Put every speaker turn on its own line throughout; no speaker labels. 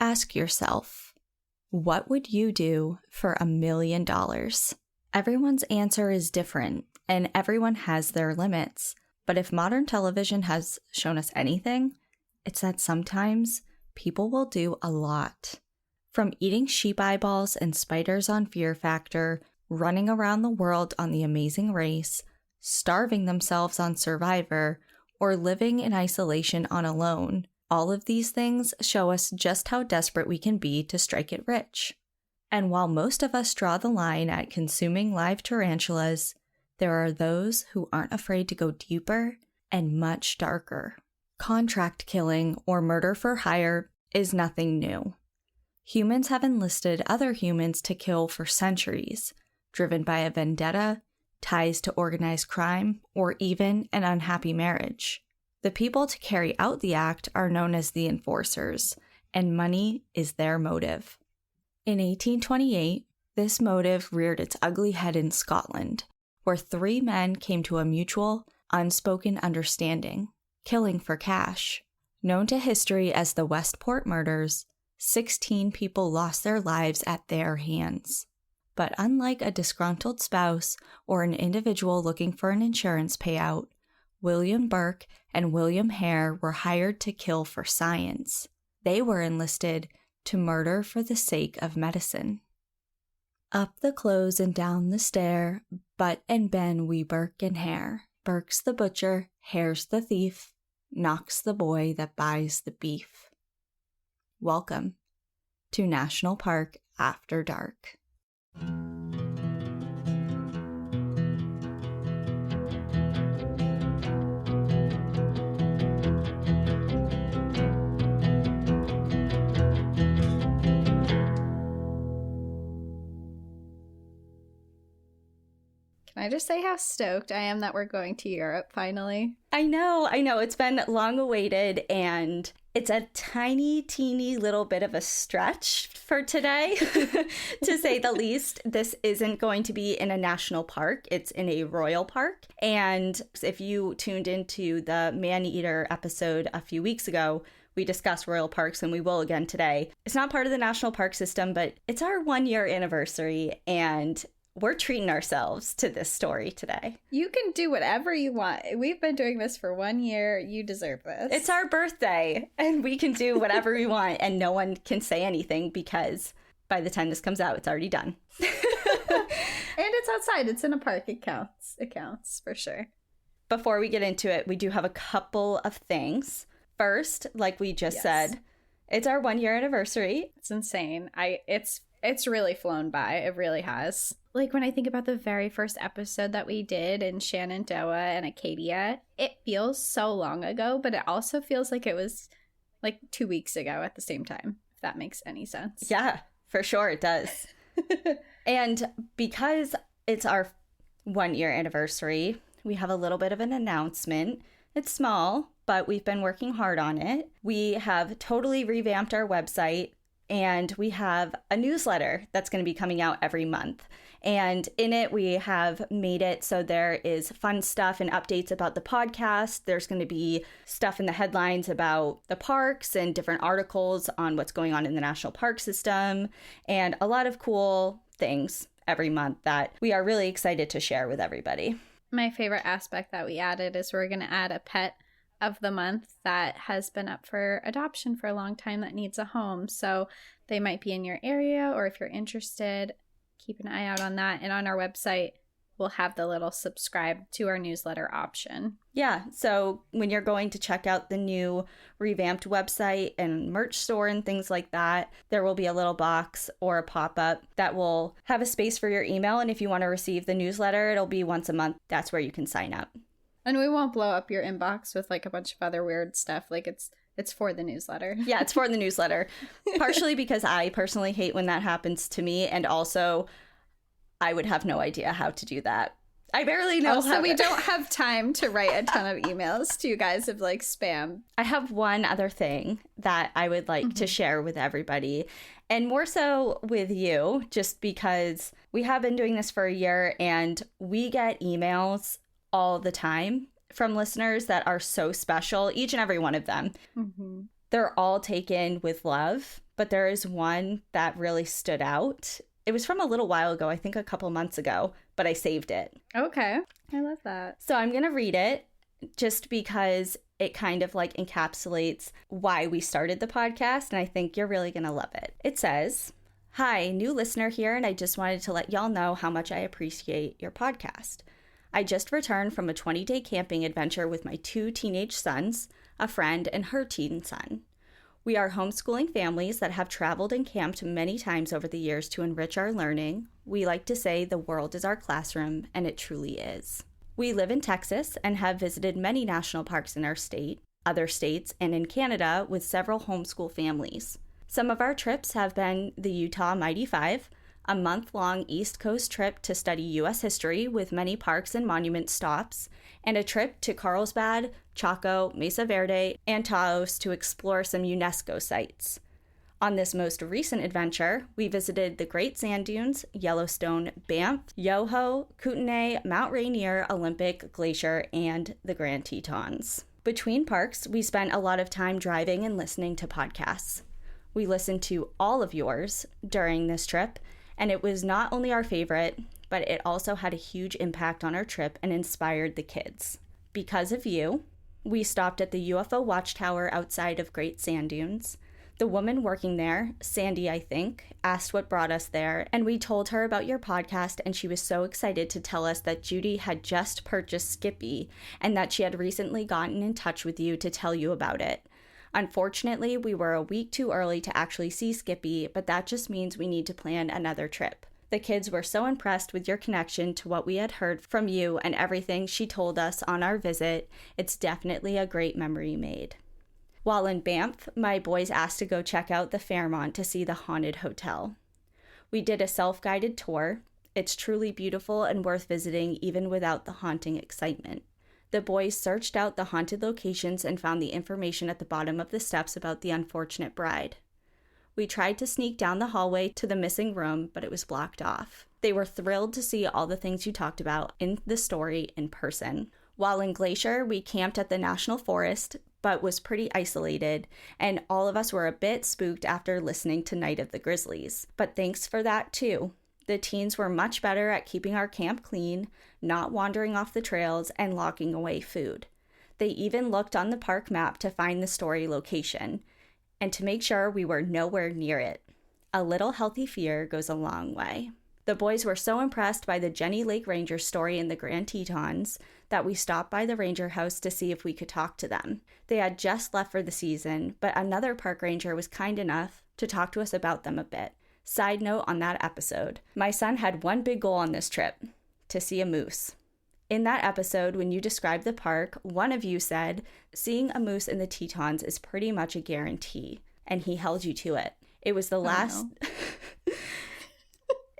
Ask yourself, what would you do for $1 million? Everyone's answer is different, and everyone has their limits. But if modern television has shown us anything, it's that sometimes people will do a lot. From eating sheep eyeballs and spiders on Fear Factor, running around the world on The Amazing Race, starving themselves on Survivor, or living in isolation on Alone, all of these things show us just how desperate we can be to strike it rich. And while most of us draw the line at consuming live tarantulas, there are those who aren't afraid to go deeper and much darker. Contract killing or murder for hire is nothing new. Humans have enlisted other humans to kill for centuries, driven by a vendetta, ties to organized crime, or even an unhappy marriage. The people to carry out the act are known as the enforcers, and money is their motive. In 1828, this motive reared its ugly head in Scotland, where 3 men came to a mutual, unspoken understanding, killing for cash. Known to history as the Westport Murders, 16 people lost their lives at their hands. But unlike a disgruntled spouse or an individual looking for an insurance payout, William Burke and William Hare were hired to kill for science. They were enlisted to murder for the sake of medicine. Up the close and down the stair, butt and bend we Burke and Hare. Burke's the butcher, Hare's the thief, knocks the boy that buys the beef. Welcome to National Park After Dark.
Can I just say how stoked I am that we're going to Europe finally?
I know. It's been long awaited, and it's a tiny, teeny little bit of a stretch for today, to say the least. This isn't going to be in a national park. It's in a royal park. And if you tuned into the Man-Eater episode a few weeks ago, we discussed royal parks, and we will again today. It's not part of the national park system, but it's our 1-year anniversary, and we're treating ourselves to this story today.
You can do whatever you want. We've been doing this for 1 year. You deserve this.
It's our birthday, and we can do whatever we want, and no one can say anything because by the time this comes out, it's already done.
And it's outside. It's in a park. It counts. It counts for sure.
Before we get into it, we do have a couple of things. First, like we just said, it's our 1-year anniversary.
It's insane. It's really flown by. It really has. Like, when I think about the very first episode that we did in Shenandoah and Acadia, it feels so long ago, but it also feels like it was like 2 weeks ago at the same time, if that makes any sense.
Yeah, for sure it does. And because it's our 1-year anniversary, we have a little bit of an announcement. It's small, but we've been working hard on it. We have totally revamped our website, and we have a newsletter that's going to be coming out every month. And in it, we have made it so there is fun stuff and updates about the podcast. There's going to be stuff in the headlines about the parks and different articles on what's going on in the national park system, and a lot of cool things every month that we are really excited to share with everybody.
My favorite aspect that we added is we're going to add a pet of the month that has been up for adoption for a long time that needs a home. So they might be in your area, or if you're interested, keep an eye out on that. And on our website, we'll have the little subscribe to our newsletter option.
Yeah, so when you're going to check out the new revamped website and merch store and things like that, there will be a little box or a pop-up that will have a space for your email. And if you want to receive the newsletter, it'll be once a month. That's where you can sign up.
And we won't blow up your inbox with like a bunch of other weird stuff. Like it's for the newsletter.
Yeah, it's for the newsletter. Partially because I personally hate when that happens to me. And also, I would have no idea how to do that. I barely know
how. We don't have time to write a ton of emails to you guys of like spam.
I have one other thing that I would like to share with everybody. And more so with you, just because we have been doing this for a year and we get emails all the time from listeners that are so special, each and every one of them. They're all taken with love, but there is one that really stood out. It was from a little while ago, I think a couple months ago, but I saved it.
Okay. I love that.
So I'm going to read it just because it kind of like encapsulates why we started the podcast, and I think you're really going to love it. It says, "Hi, new listener here, and I just wanted to let y'all know how much I appreciate your podcast. I just returned from a 20-day camping adventure with my 2 teenage sons, a friend, and her teen son. We are homeschooling families that have traveled and camped many times over the years to enrich our learning. We like to say the world is our classroom, and it truly is. We live in Texas and have visited many national parks in our state, other states, and in Canada with several homeschool families. Some of our trips have been the Utah Mighty Five, a month-long East Coast trip to study U.S. history with many parks and monument stops, and a trip to Carlsbad, Chaco, Mesa Verde, and Taos to explore some UNESCO sites. On this most recent adventure, we visited the Great Sand Dunes, Yellowstone, Banff, Yoho, Kootenai, Mount Rainier, Olympic Glacier, and the Grand Tetons. Between parks, we spent a lot of time driving and listening to podcasts. We listened to all of yours during this trip, and it was not only our favorite, but it also had a huge impact on our trip and inspired the kids. Because of you, we stopped at the UFO watchtower outside of Great Sand Dunes. The woman working there, Sandy, I think, asked what brought us there, and we told her about your podcast, and she was so excited to tell us that Judy had just purchased Skippy and that she had recently gotten in touch with you to tell you about it. Unfortunately, we were a week too early to actually see Skippy, but that just means we need to plan another trip. The kids were so impressed with your connection to what we had heard from you and everything she told us on our visit. It's definitely a great memory made. While in Banff, my boys asked to go check out the Fairmont to see the haunted hotel. We did a self-guided tour. It's truly beautiful and worth visiting even without the haunting excitement. The boys searched out the haunted locations and found the information at the bottom of the steps about the unfortunate bride. We tried to sneak down the hallway to the missing room, but it was blocked off. They were thrilled to see all the things you talked about in the story in person. While in Glacier, we camped at the National Forest, but was pretty isolated, and all of us were a bit spooked after listening to Night of the Grizzlies. But thanks for that, too. The teens were much better at keeping our camp clean, not wandering off the trails, and locking away food. They even looked on the park map to find the story location, and to make sure we were nowhere near it. A little healthy fear goes a long way. The boys were so impressed by the Jenny Lake Ranger story in the Grand Tetons that we stopped by the ranger house to see if we could talk to them. They had just left for the season, but another park ranger was kind enough to talk to us about them a bit. Side note on that episode, my son had one big goal on this trip, to see a moose. In that episode, when you described the park, one of you said, seeing a moose in the Tetons is pretty much a guarantee, and he held you to it. It was the last...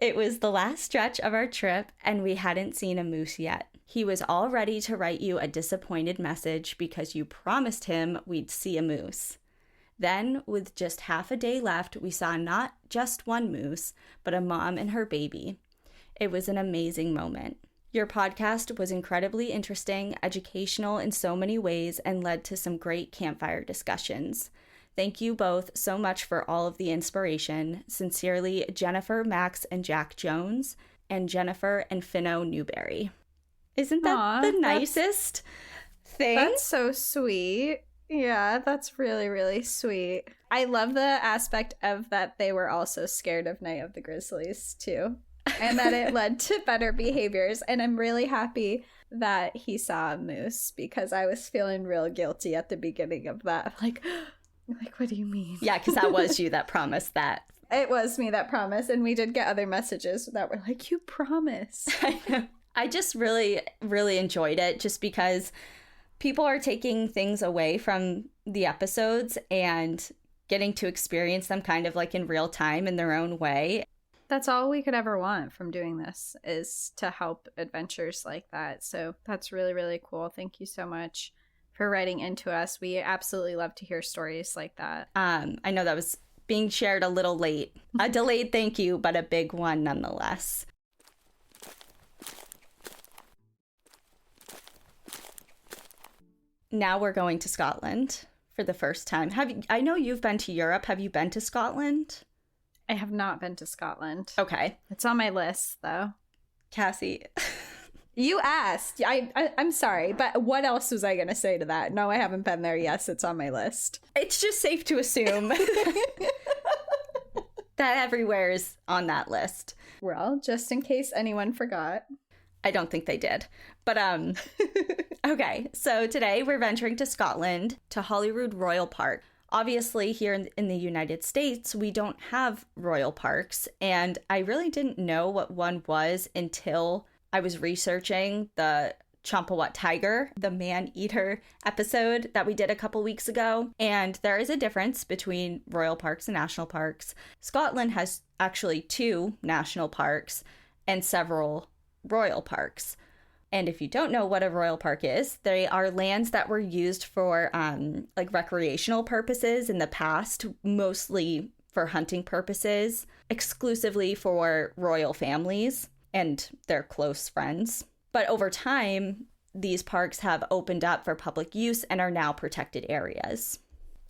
It was the last stretch of our trip, and we hadn't seen a moose yet. He was all ready to write you a disappointed message because you promised him we'd see a moose. Then, with just half a day left, we saw not just one moose, but a mom and her baby. It was an amazing moment. Your podcast was incredibly interesting, educational in so many ways, and led to some great campfire discussions. Thank you both so much for all of the inspiration. Sincerely, Jennifer, Max, and Jack Jones, and Jennifer and Finno Newberry. Isn't that the nicest thing?
That's so sweet. Yeah, that's really, really sweet. I love the aspect of that they were also scared of Night of the Grizzlies, too. And that it led to better behaviors. And I'm really happy that he saw a moose because I was feeling real guilty at the beginning of that. Like, what do you mean?
Yeah, because that was you that promised that.
It was me that promised, and we did get other messages that were like, you promised.
I know. I just really, really enjoyed it just because people are taking things away from the episodes and getting to experience them kind of like in real time in their own way.
That's all we could ever want from doing this is to help adventures like that. So that's really, really cool. Thank you so much for writing into us. We absolutely love to hear stories like that.
I know that was being shared a little late. A delayed thank you, but a big one nonetheless. Now we're going to Scotland for the first time. I know you've been to Europe. Have you been to Scotland?
I have not been to Scotland.
Okay.
It's on my list, though.
Cassie.
You asked. I'm sorry, but what else was I going to say to that? No, I haven't been there. Yes, it's on my list.
It's just safe to assume that everywhere is on that list.
Well, just in case anyone forgot.
I don't think they did. But, okay. So today we're venturing to Scotland, to Holyrood Royal Park. Obviously, here in the United States, we don't have royal parks, and I really didn't know what one was until I was researching the Champawat tiger, the man-eater episode that we did a couple weeks ago, and there is a difference between royal parks and national parks. Scotland has actually 2 national parks and several royal parks. And if you don't know what a royal park is, they are lands that were used for like recreational purposes in the past, mostly for hunting purposes, exclusively for royal families and their close friends. But over time, these parks have opened up for public use and are now protected areas.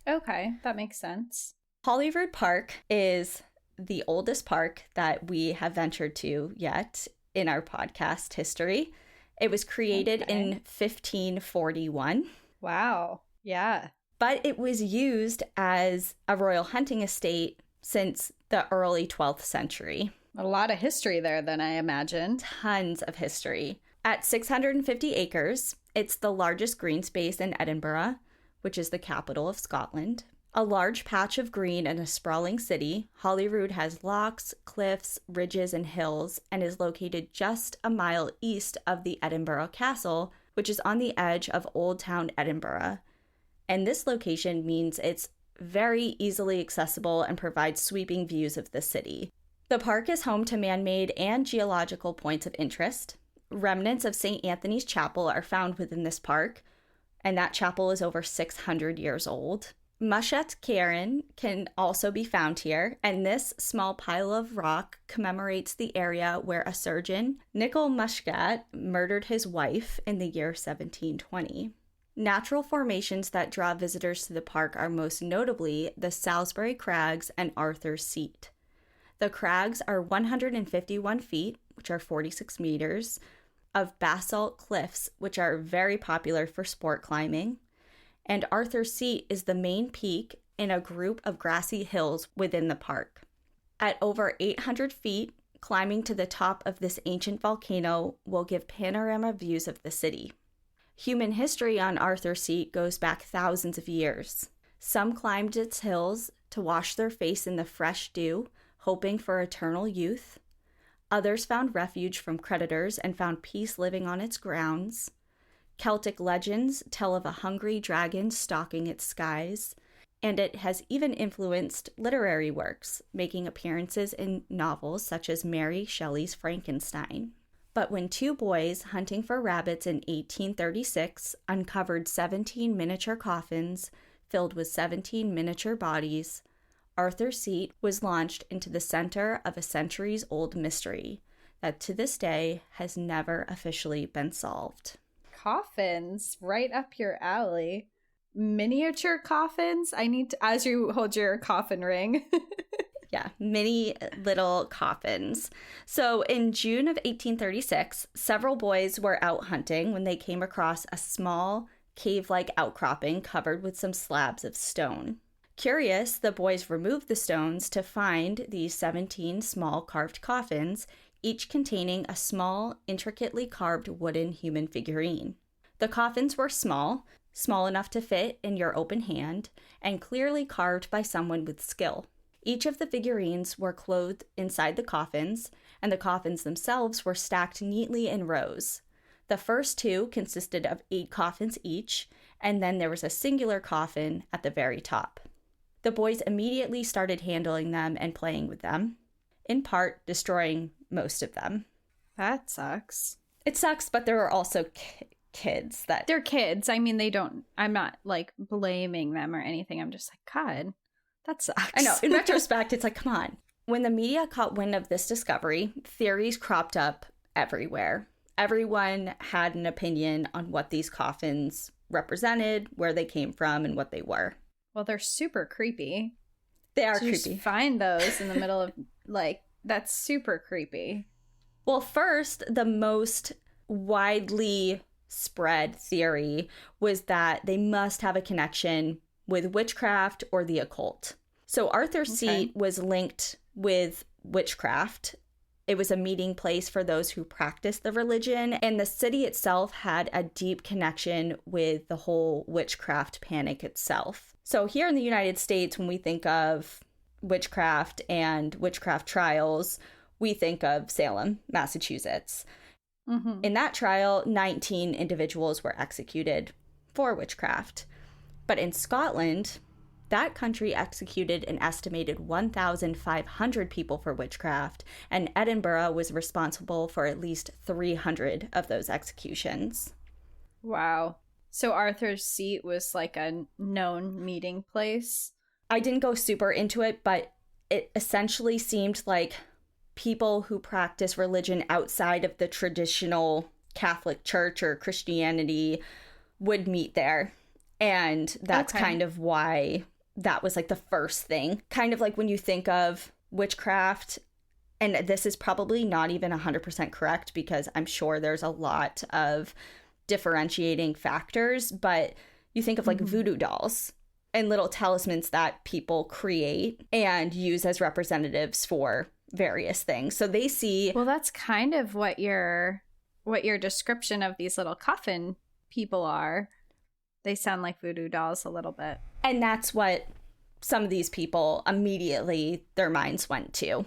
Okay, that makes sense.
Holyrood Park is the oldest park that we have ventured to yet in our podcast history. It was created in 1541.
Wow. Yeah.
But it was used as a royal hunting estate since the early 12th century.
A lot of history there, then, I imagine.
Tons of history. At 650 acres, it's the largest green space in Edinburgh, which is the capital of Scotland. A large patch of green and a sprawling city, Holyrood has lochs, cliffs, ridges, and hills, and is located just a mile east of the Edinburgh Castle, which is on the edge of Old Town Edinburgh. And this location means it's very easily accessible and provides sweeping views of the city. The park is home to man-made and geological points of interest. Remnants of St. Anthony's Chapel are found within this park, and that chapel is over 600 years old. Mushet Cairn can also be found here, and this small pile of rock commemorates the area where a surgeon, Nicol Muscat, murdered his wife in the year 1720. Natural formations that draw visitors to the park are most notably the Salisbury Crags and Arthur's Seat. The crags are 151 feet, which are 46 meters, of basalt cliffs, which are very popular for sport climbing. And Arthur's Seat is the main peak in a group of grassy hills within the park. At over 800 feet, climbing to the top of this ancient volcano will give panorama views of the city. Human history on Arthur's Seat goes back thousands of years. Some climbed its hills to wash their face in the fresh dew, hoping for eternal youth. Others found refuge from predators and found peace living on its grounds. Celtic legends tell of a hungry dragon stalking its skies, and it has even influenced literary works, making appearances in novels such as Mary Shelley's Frankenstein. But when 2 boys hunting for rabbits in 1836 uncovered 17 miniature coffins filled with 17 miniature bodies, Arthur's Seat was launched into the center of a centuries-old mystery that to this day has never officially been solved.
Coffins, right up your alley. Miniature coffins? I need to, as you hold your coffin ring.
Yeah, mini little coffins. So in June of 1836, several boys were out hunting when they came across a small cave-like outcropping covered with some slabs of stone. Curious, the boys removed the stones to find these 17 small carved coffins, each containing a small, intricately carved wooden human figurine. The coffins were small enough to fit in your open hand, and clearly carved by someone with skill. Each of the figurines were clothed inside the coffins, and the coffins themselves were stacked neatly in rows. The first 2 consisted of 8 coffins each, and then there was a singular coffin at the very top. The boys immediately started handling them and playing with them, in part destroying most of them.
That sucks.
It sucks, but there are also kids that...
They're kids. I mean, I'm not, like, blaming them or anything. I'm just like, God, that sucks.
I know. In retrospect, it's like, come on. When the media caught wind of this discovery, theories cropped up everywhere. Everyone had an opinion on what these coffins represented, where they came from, and what they were.
Well, they're super creepy.
They are
to
creepy.
Just find those in the middle of, like, that's super creepy.
Well, first, the most widely spread theory was that they must have a connection with witchcraft or the occult. So Arthur's Seat was linked with witchcraft. It was a meeting place for those who practiced the religion, and the city itself had a deep connection with the whole witchcraft panic itself. So here in the United States, when we think of witchcraft and witchcraft trials, we think of Salem, Massachusetts. Mm-hmm. In that trial, 19 individuals were executed for witchcraft. But in Scotland, that country executed an estimated 1,500 people for witchcraft, and Edinburgh was responsible for at least 300 of those executions.
Wow. So Arthur's Seat was like a known meeting place?
I didn't go super into it, but it essentially seemed like people who practice religion outside of the traditional Catholic Church or Christianity would meet there. And that's kind of why that was like the first thing. Kind of like when you think of witchcraft, and this is probably not even 100% correct because I'm sure there's a lot of differentiating factors, but you think of like voodoo dolls and little talismans that people create and use as representatives for various things. So they see...
Well, that's kind of what your description of these little coffin people are. They sound like voodoo dolls a little bit.
And that's what some of these people immediately their minds went to.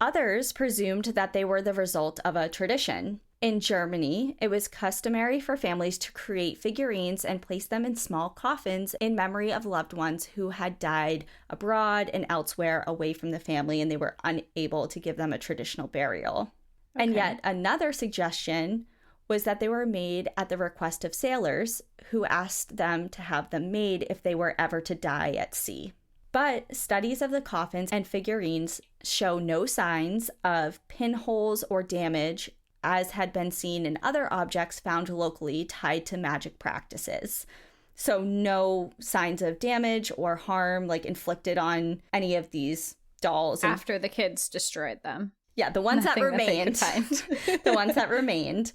Others presumed that they were the result of a tradition. In Germany, it was customary for families to create figurines and place them in small coffins in memory of loved ones who had died abroad and elsewhere away from the family, and they were unable to give them a traditional burial. Okay. And yet another suggestion was that they were made at the request of sailors who asked them to have them made if they were ever to die at sea. But studies of the coffins and figurines show no signs of pinholes or damage, as had been seen in other objects found locally tied to magic practices. So no signs of damage or harm like inflicted on any of these dolls.
After the kids destroyed them.
Yeah, the ones that remained. The ones that remained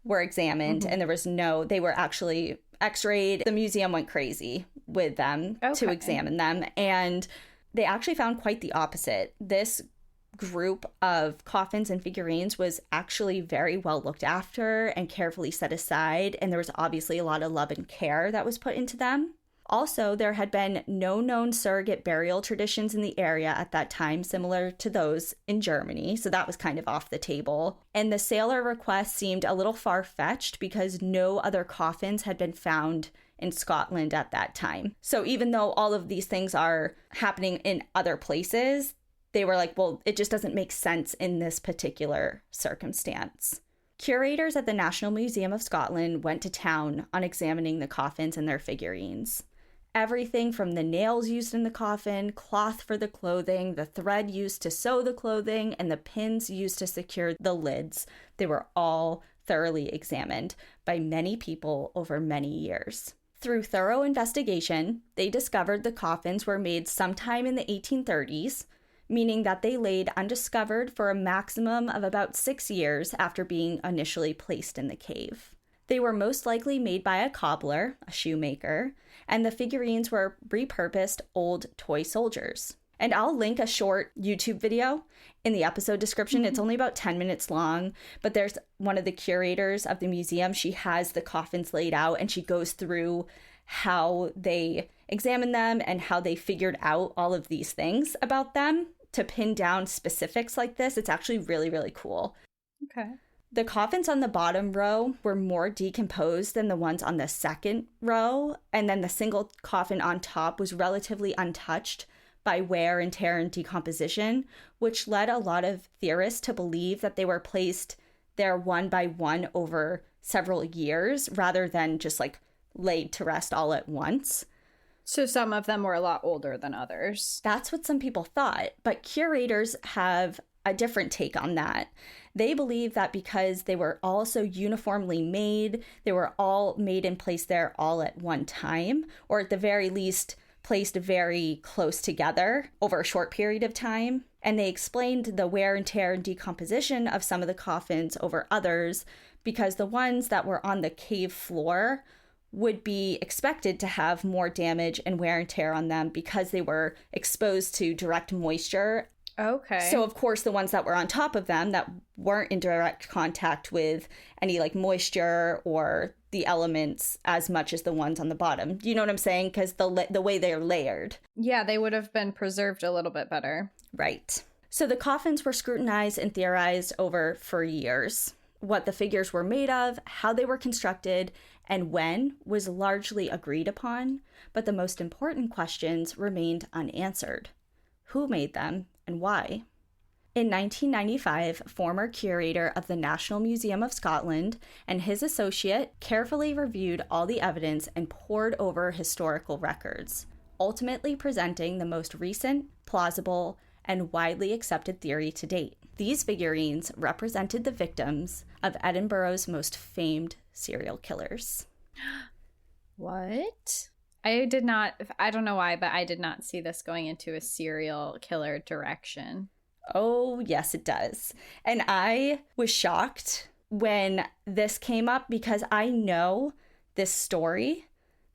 were examined, and there was they were actually x-rayed. The museum went crazy with them to examine them, and they actually found quite the opposite. This group of coffins and figurines was actually very well looked after and carefully set aside, and there was obviously a lot of love and care that was put into them. Also, there had been no known surrogate burial traditions in the area at that time, similar to those in Germany, so that was kind of off the table. And the sailor request seemed a little far-fetched because no other coffins had been found in Scotland at that time. So even though all of these things are happening in other places, they were like, well, it just doesn't make sense in this particular circumstance. Curators at the National Museum of Scotland went to town on examining the coffins and their figurines. Everything from the nails used in the coffin, cloth for the clothing, the thread used to sew the clothing, and the pins used to secure the lids, they were all thoroughly examined by many people over many years. Through thorough investigation, they discovered the coffins were made sometime in the 1830s, meaning that they laid undiscovered for a maximum of about 6 years after being initially placed in the cave. They were most likely made by a cobbler, a shoemaker, and the figurines were repurposed old toy soldiers. And I'll link a short YouTube video in the episode description. It's only about 10 minutes long, but there's one of the curators of the museum. She has the coffins laid out, and she goes through how they examined them and how they figured out all of these things about them to pin down specifics like this. It's actually really, really cool.
Okay.
The coffins on the bottom row were more decomposed than the ones on the second row, and then the single coffin on top was relatively untouched by wear and tear and decomposition, which led a lot of theorists to believe that they were placed there one by one over several years rather than just like laid to rest all at once.
So some of them were a lot older than others.
That's what some people thought, but curators have a different take on that. They believe that because they were all so uniformly made, they were all made and placed there all at one time, or at the very least placed very close together over a short period of time. And they explained the wear and tear and decomposition of some of the coffins over others because the ones that were on the cave floor would be expected to have more damage and wear and tear on them because they were exposed to direct moisture.
Okay.
So, of course, the ones that were on top of them that weren't in direct contact with any like moisture or the elements as much as the ones on the bottom. Do you know what I'm saying? Because the way they're layered.
Yeah, they would have been preserved a little bit better.
Right. So the coffins were scrutinized and theorized over for years. What the figures were made of, how they were constructed, and when was largely agreed upon. But the most important questions remained unanswered. Who made them and why? In 1995, former curator of the National Museum of Scotland and his associate carefully reviewed all the evidence and pored over historical records, ultimately presenting the most recent, plausible, and widely accepted theory to date. These figurines represented the victims of Edinburgh's most famed serial killers.
What? I don't know why, but I did not see this going into a serial killer direction.
Oh, yes, it does. And I was shocked when this came up because I know this story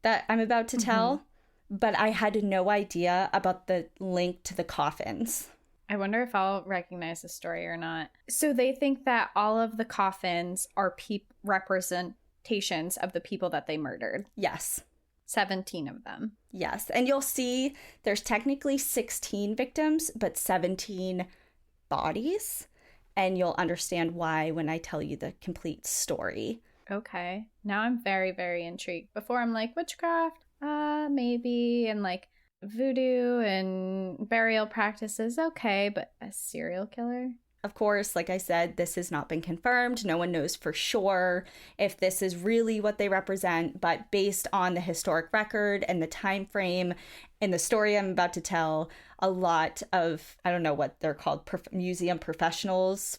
that I'm about to tell, but I had no idea about the link to the coffins.
I wonder if I'll recognize the story or not. So they think that all of the coffins are representations of the people that they murdered.
Yes.
17 of them.
Yes. And you'll see there's technically 16 victims, but 17 bodies. And you'll understand why when I tell you the complete story.
Okay. Now I'm very, very intrigued. Before I'm like, witchcraft? Maybe. And like voodoo and burial practices. Okay. But a serial killer?
Of course, like I said, this has not been confirmed. No one knows for sure if this is really what they represent, but based on the historic record and the time frame and the story I'm about to tell, a lot of, I don't know what they're called, museum professionals,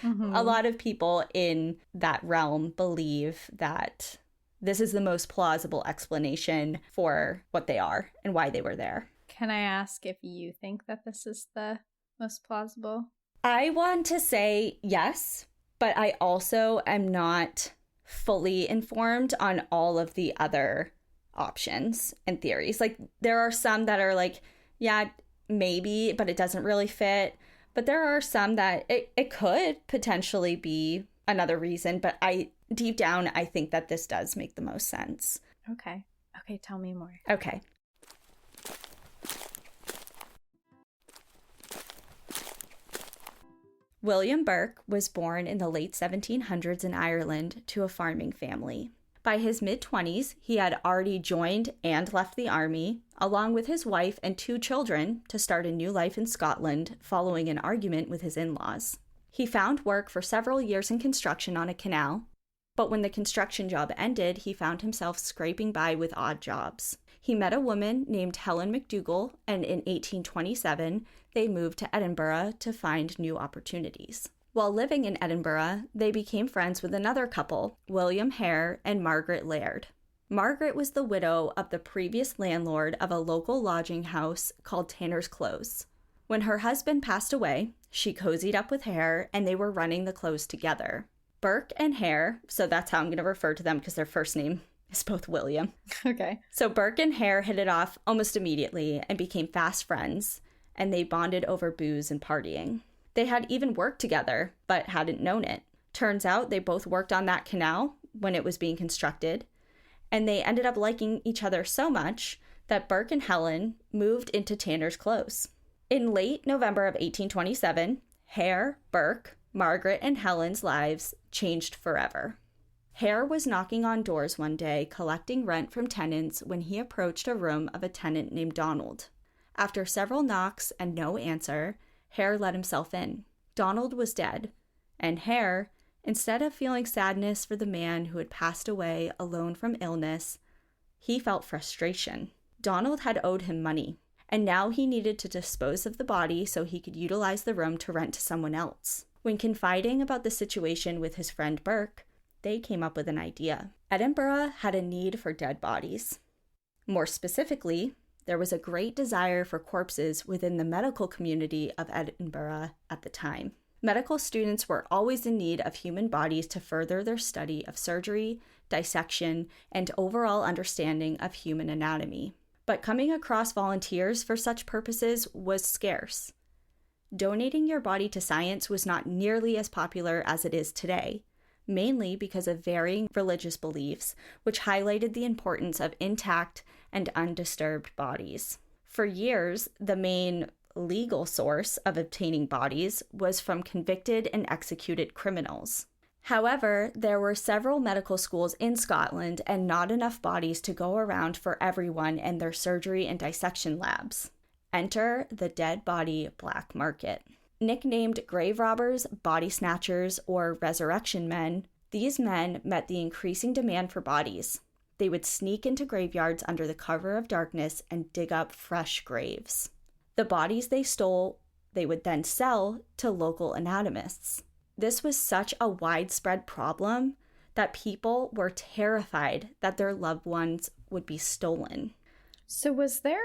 a lot of people in that realm believe that this is the most plausible explanation for what they are and why they were there.
Can I ask if you think that this is the most plausible?
I want to say yes, but I also am not fully informed on all of the other options and theories. Like, there are some that are like, yeah, maybe, but it doesn't really fit. But there are some that it could potentially be another reason. But deep down, I think that this does make the most sense.
Okay, tell me more.
Okay. William Burke was born in the late 1700s in Ireland to a farming family. By his mid-20s, he had already joined and left the army, along with his wife and 2 children, to start a new life in Scotland following an argument with his in-laws. He found work for several years in construction on a canal, but when the construction job ended, he found himself scraping by with odd jobs. He met a woman named Helen McDougall, and in 1827, they moved to Edinburgh to find new opportunities. While living in Edinburgh, they became friends with another couple, William Hare and Margaret Laird. Margaret was the widow of the previous landlord of a local lodging house called Tanner's Close. When her husband passed away, she cozied up with Hare, and they were running the close together. Burke and Hare, so that's how I'm going to refer to them because their first name is both William.
Okay.
So Burke and Hare hit it off almost immediately and became fast friends, and they bonded over booze and partying. They had even worked together, but hadn't known it. Turns out they both worked on that canal when it was being constructed, and they ended up liking each other so much that Burke and Helen moved into Tanner's Close. In late November of 1827, Hare, Burke, Margaret, and Helen's lives changed forever. Hare was knocking on doors one day collecting rent from tenants when he approached a room of a tenant named Donald. After several knocks and no answer, Hare let himself in. Donald was dead, and Hare, instead of feeling sadness for the man who had passed away alone from illness, he felt frustration. Donald had owed him money, and now he needed to dispose of the body so he could utilize the room to rent to someone else. When confiding about the situation with his friend Burke, they came up with an idea. Edinburgh had a need for dead bodies. More specifically, there was a great desire for corpses within the medical community of Edinburgh at the time. Medical students were always in need of human bodies to further their study of surgery, dissection, and overall understanding of human anatomy. But coming across volunteers for such purposes was scarce. Donating your body to science was not nearly as popular as it is today, mainly because of varying religious beliefs, which highlighted the importance of intact and undisturbed bodies. For years, the main legal source of obtaining bodies was from convicted and executed criminals. However, there were several medical schools in Scotland and not enough bodies to go around for everyone in their surgery and dissection labs. Enter the dead body black market. Nicknamed grave robbers, body snatchers, or resurrection men, these men met the increasing demand for bodies. They would sneak into graveyards under the cover of darkness and dig up fresh graves. The bodies they stole, they would then sell to local anatomists. This was such a widespread problem that people were terrified that their loved ones would be stolen.
So was there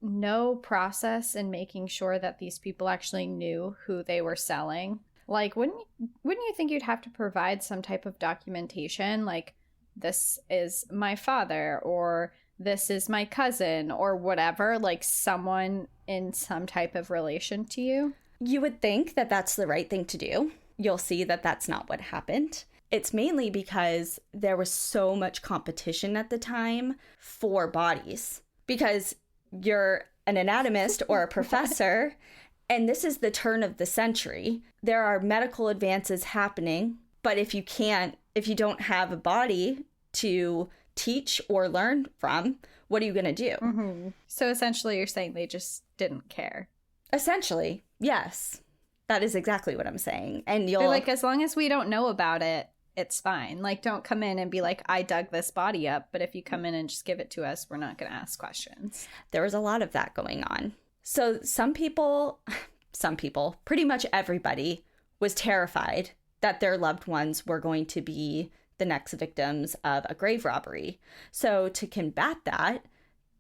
no process in making sure that these people actually knew who they were selling? Like, wouldn't you think you'd have to provide some type of documentation, like, this is my father, or this is my cousin, or whatever, like someone in some type of relation to you?
You would think that that's the right thing to do. You'll see that that's not what happened. It's mainly because there was so much competition at the time for bodies. Because you're an anatomist or a professor, and this is the turn of the century. There are medical advances happening, but if you don't have a body to teach or learn from, what are you going to do?
Mm-hmm. So essentially you're saying they just didn't care.
Essentially, yes. That is exactly what I'm saying. And
They're like, as long as we don't know about it, it's fine. Like, don't come in and be like, I dug this body up. But if you come in and just give it to us, we're not going to ask questions.
There was a lot of that going on. So some people, pretty much everybody was terrified that their loved ones were going to be the next victims of a grave robbery. So to combat that,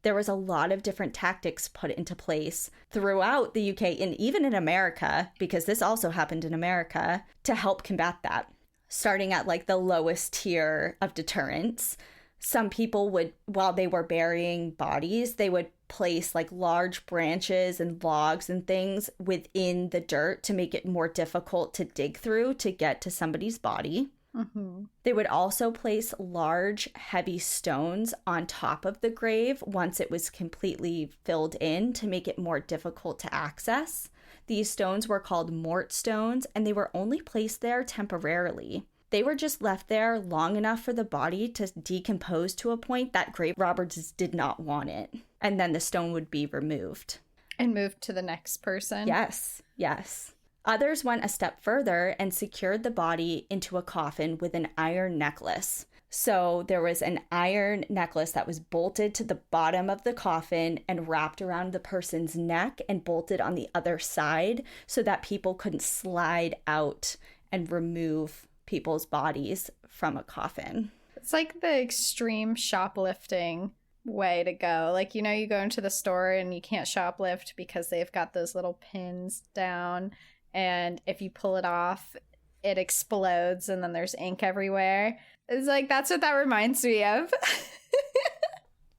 there was a lot of different tactics put into place throughout the UK and even in America, because this also happened in America, to help combat that. Starting at like the lowest tier of deterrence, some people would, while they were burying bodies, they would place like large branches and logs and things within the dirt to make it more difficult to dig through to get to somebody's body. Mm-hmm. They would also place large, heavy stones on top of the grave once it was completely filled in to make it more difficult to access. These stones were called mort stones, and they were only placed there temporarily. They were just left there long enough for the body to decompose to a point that grave robbers did not want it. And then the stone would be removed.
And moved to the next person?
Yes, yes. Others went a step further and secured the body into a coffin with an iron necklace. So there was an iron necklace that was bolted to the bottom of the coffin and wrapped around the person's neck and bolted on the other side so that people couldn't slide out and remove people's bodies from a coffin.
It's like the extreme shoplifting way to go. Like, you know, you go into the store and you can't shoplift because they've got those little pins down. And if you pull it off, it explodes and then there's ink everywhere. It's like, that's what that reminds me of.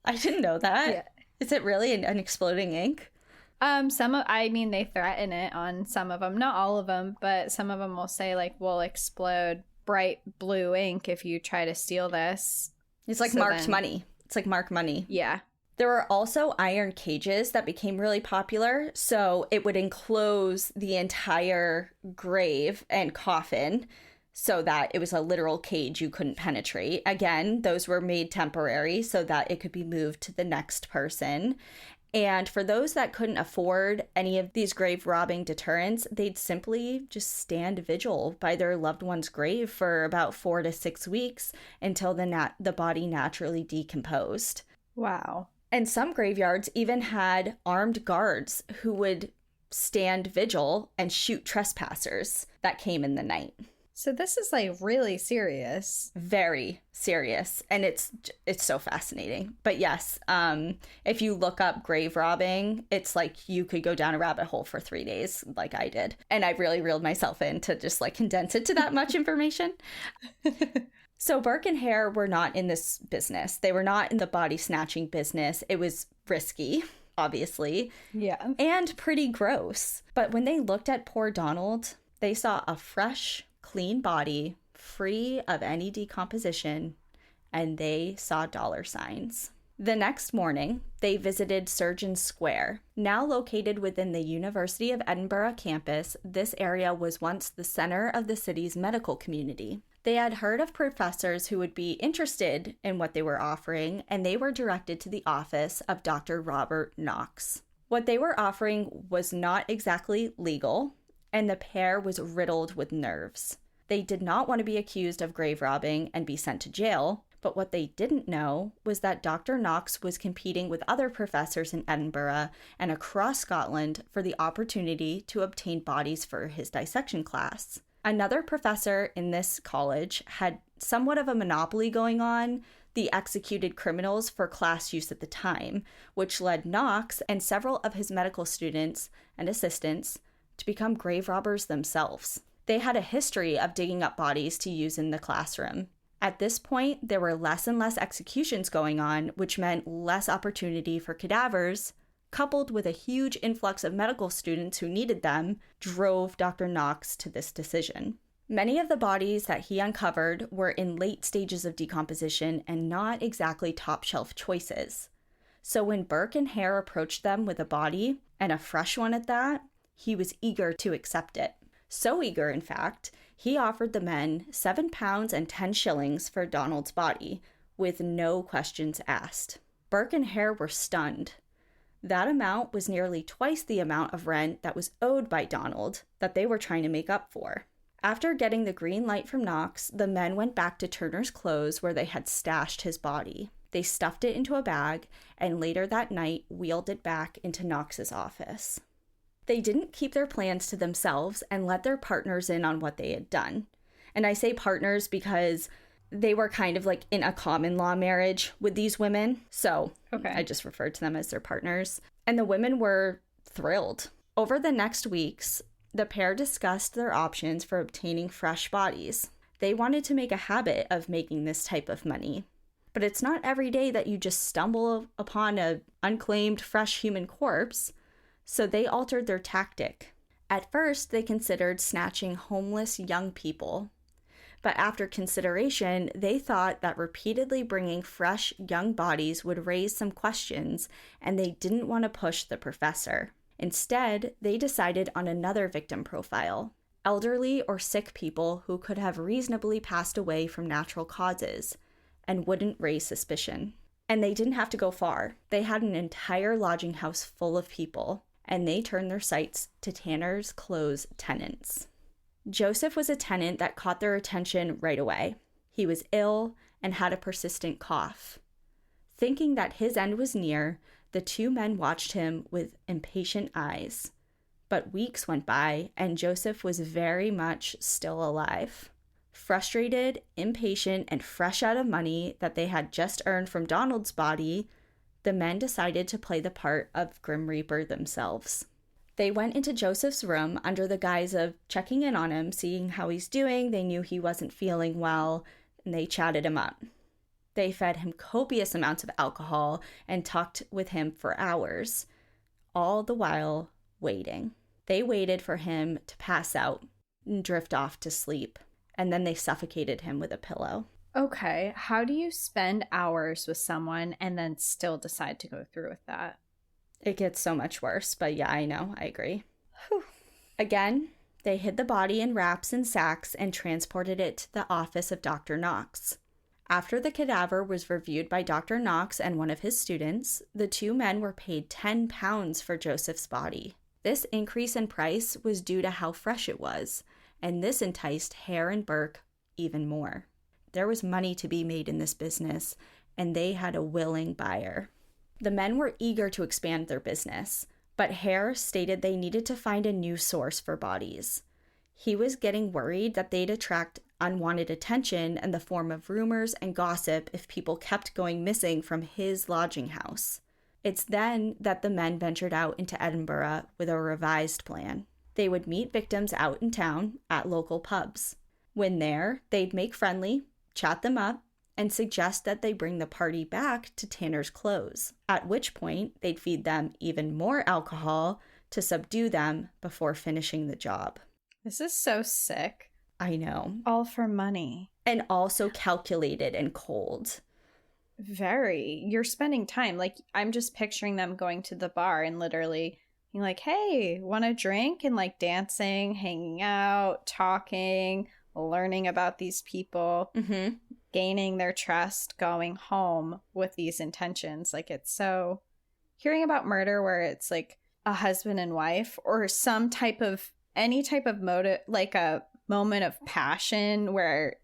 I didn't know that. Yeah. Is it really an exploding ink?
They threaten it on some of them. Not all of them, but some of them will say, like, we'll explode bright blue ink if you try to steal this.
It's like marked money. It's like marked money.
Yeah.
There were also iron cages that became really popular, so it would enclose the entire grave and coffin so that it was a literal cage you couldn't penetrate. Again, those were made temporary so that it could be moved to the next person. And for those that couldn't afford any of these grave robbing deterrents, they'd simply just stand vigil by their loved one's grave for about 4 to 6 weeks until the body naturally decomposed.
Wow.
And some graveyards even had armed guards who would stand vigil and shoot trespassers that came in the night.
So this is like really serious.
Very serious. And it's so fascinating. But yes, if you look up grave robbing, it's like you could go down a rabbit hole for 3 days like I did. And I really reeled myself in to just like condense it to that much information. So Burke and Hare were not in this business. They were not in the body snatching business. It was risky, obviously.
Yeah.
And pretty gross. But when they looked at poor Donald, they saw a fresh, clean body, free of any decomposition, and they saw dollar signs. The next morning, they visited Surgeon Square. Now located within the University of Edinburgh campus, this area was once the center of the city's medical community. They had heard of professors who would be interested in what they were offering, and they were directed to the office of Dr. Robert Knox. What they were offering was not exactly legal, and the pair was riddled with nerves. They did not want to be accused of grave robbing and be sent to jail, but what they didn't know was that Dr. Knox was competing with other professors in Edinburgh and across Scotland for the opportunity to obtain bodies for his dissection class. Another professor in this college had somewhat of a monopoly going on the executed criminals for class use at the time, which led Knox and several of his medical students and assistants to become grave robbers themselves. They had a history of digging up bodies to use in the classroom. At this point, there were less and less executions going on, which meant less opportunity for cadavers, coupled with a huge influx of medical students who needed them, drove Dr. Knox to this decision. Many of the bodies that he uncovered were in late stages of decomposition and not exactly top-shelf choices. So when Burke and Hare approached them with a body, and a fresh one at that, he was eager to accept it. So eager, in fact, he offered the men £7 and 10 shillings for Donald's body, with no questions asked. Burke and Hare were stunned. That amount was nearly twice the amount of rent that was owed by Donald that they were trying to make up for. After getting the green light from Knox, the men went back to Turner's Close where they had stashed his body. They stuffed it into a bag and later that night wheeled it back into Knox's office. They didn't keep their plans to themselves and let their partners in on what they had done. And I say partners because they were kind of like in a common law marriage with these women. So I just referred to them as their partners. And the women were thrilled. Over the next weeks, the pair discussed their options for obtaining fresh bodies. They wanted to make a habit of making this type of money. But it's not every day that you just stumble upon an unclaimed fresh human corpse. So they altered their tactic. At first, they considered snatching homeless young people. But after consideration, they thought that repeatedly bringing fresh young bodies would raise some questions, and they didn't want to push the professor. Instead, they decided on another victim profile, elderly or sick people who could have reasonably passed away from natural causes and wouldn't raise suspicion. And they didn't have to go far. They had an entire lodging house full of people, and they turned their sights to Tanner's Close tenants. Joseph was a tenant that caught their attention right away. He was ill and had a persistent cough. Thinking that his end was near, the two men watched him with impatient eyes. But weeks went by, and Joseph was very much still alive. Frustrated, impatient, and fresh out of money that they had just earned from Donald's body, the men decided to play the part of Grim Reaper themselves. They went into Joseph's room under the guise of checking in on him, seeing how he's doing. They knew he wasn't feeling well, and they chatted him up. They fed him copious amounts of alcohol and talked with him for hours, all the while waiting. They waited for him to pass out and drift off to sleep, and then they suffocated him with a pillow.
Okay, how do you spend hours with someone and then still decide to go through with that?
It gets so much worse, but yeah, I know, I agree. Whew. Again, they hid the body in wraps and sacks and transported it to the office of Dr. Knox. After the cadaver was reviewed by Dr. Knox and one of his students, the two men were paid £10 for Joseph's body. This increase in price was due to how fresh it was, and this enticed Hare and Burke even more. There was money to be made in this business, and they had a willing buyer. The men were eager to expand their business, but Hare stated they needed to find a new source for bodies. He was getting worried that they'd attract unwanted attention in the form of rumors and gossip if people kept going missing from his lodging house. It's then that the men ventured out into Edinburgh with a revised plan. They would meet victims out in town at local pubs. When there, they'd make friendly, chat them up, and suggest that they bring the party back to Tanner's Close, at which point they'd feed them even more alcohol to subdue them before finishing the job.
This is so sick.
I know.
All for money.
And also calculated and cold.
Very. You're spending time. Like, I'm just picturing them going to the bar and literally being like, hey, want a drink? And like dancing, hanging out, talking, learning about these people, gaining their trust, going home with these intentions. Like, it's so, hearing about murder where it's like a husband and wife or some type of, any type of motive, like a moment of passion where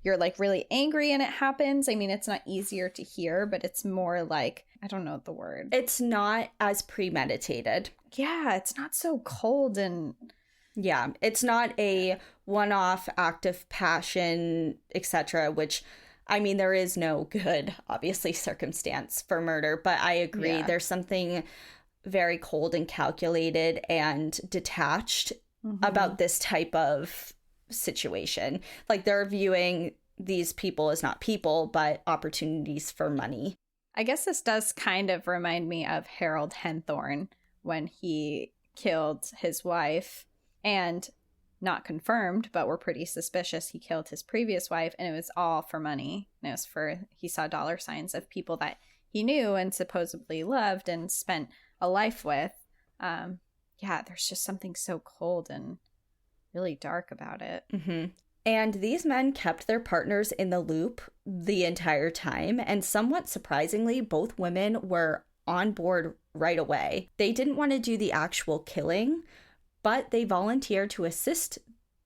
you're like really angry and it happens. I mean, it's not easier to hear, but it's more like, I don't know the word.
It's not as premeditated.
Yeah, it's not so cold and...
Yeah, it's not a one-off act of passion, etc., which, I mean, there is no good, obviously, circumstance for murder, but I agree. There's something very cold and calculated and detached about this type of situation. Like, they're viewing these people as not people, but opportunities for money.
I guess this does kind of remind me of Harold Henthorne when he killed his wife. And not confirmed, but we're pretty suspicious he killed his previous wife, and it was all for money. And it was for, he saw dollar signs of people that he knew and supposedly loved and spent a life with. Yeah, there's just something so cold and really dark about it.
And these men kept their partners in the loop the entire time, and somewhat surprisingly, both women were on board right away. They didn't want to do the actual killing, but they volunteered to assist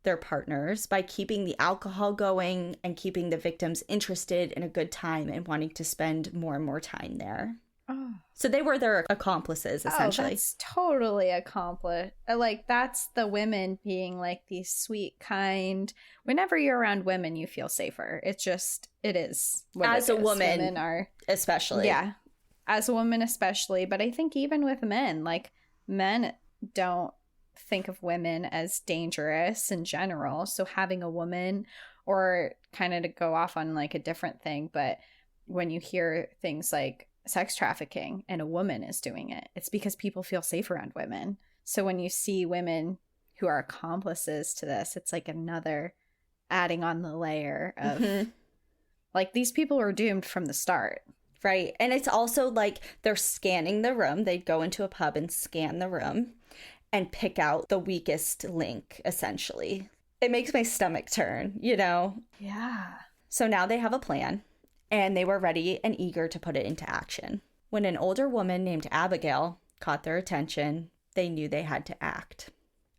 their partners by keeping the alcohol going and keeping the victims interested in a good time and wanting to spend more and more time there.
Oh.
So they were their accomplices, essentially.
Oh, that's totally accomplished. Like, that's the women being like these sweet, kind. Whenever you're around women, you feel safer. It's just, it is.
As a woman,
women are,
especially.
Yeah. As a woman, especially. But I think even with men, like, men don't think of women as dangerous in general. So having a woman, or kind of to go off on like a different thing, but when you hear things like sex trafficking and a woman is doing it, it's because people feel safe around women. So when you see women who are accomplices to this, it's like another adding on the layer of like, these people were doomed from the start.
Right. And it's also like they're scanning the room. They'd go into a pub and scan the room and pick out the weakest link, essentially. It makes my stomach turn, you know?
Yeah.
So now they have a plan, and they were ready and eager to put it into action. When an older woman named Abigail caught their attention, they knew they had to act.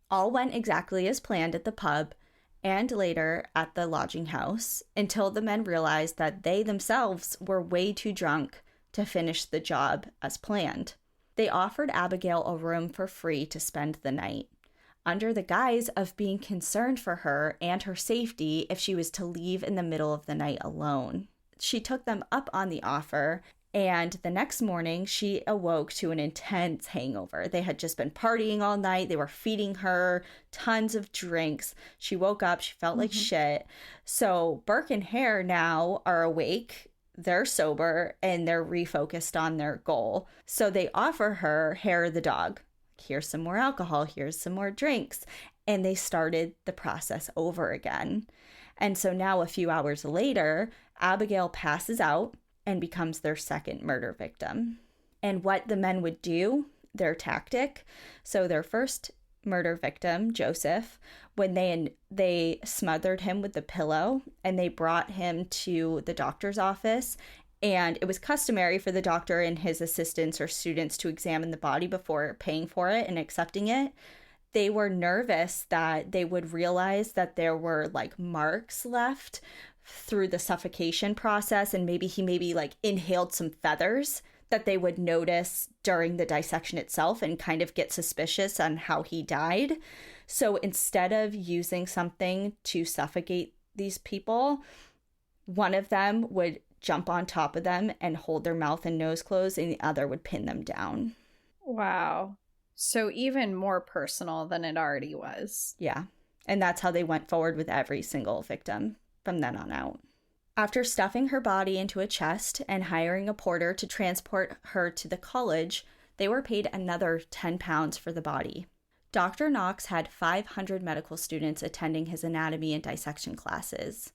All went exactly as planned at the pub and later at the lodging house, until the men realized that they themselves were way too drunk to finish the job as planned. They offered Abigail a room for free to spend the night, under the guise of being concerned for her and her safety if she was to leave in the middle of the night alone. She took them up on the offer, and the next morning she awoke to an intense hangover. They had just been partying all night. They were feeding her tons of drinks. She woke up. She felt like shit. So Burke and Hare now are awake. They're sober, and they're refocused on their goal. So they offer her Hare the dog. Here's some more alcohol. Here's some more drinks. And they started the process over again. And so now, a few hours later, Abigail passes out and becomes their second murder victim. And what the men would do, their tactic. So their first murder victim, Joseph, when they smothered him with the pillow and they brought him to the doctor's office, and it was customary for the doctor and his assistants or students to examine the body before paying for it and accepting it. They were nervous that they would realize that there were like marks left through the suffocation process, and maybe he like inhaled some feathers that they would notice during the dissection itself and kind of get suspicious on how he died. So instead of using something to suffocate these people, one of them would jump on top of them and hold their mouth and nose closed, and the other would pin them down.
Wow. So even more personal than it already was.
Yeah. And that's how they went forward with every single victim from then on out. After stuffing her body into a chest and hiring a porter to transport her to the college, they were paid another 10 pounds for the body. Dr. Knox had 500 medical students attending his anatomy and dissection classes,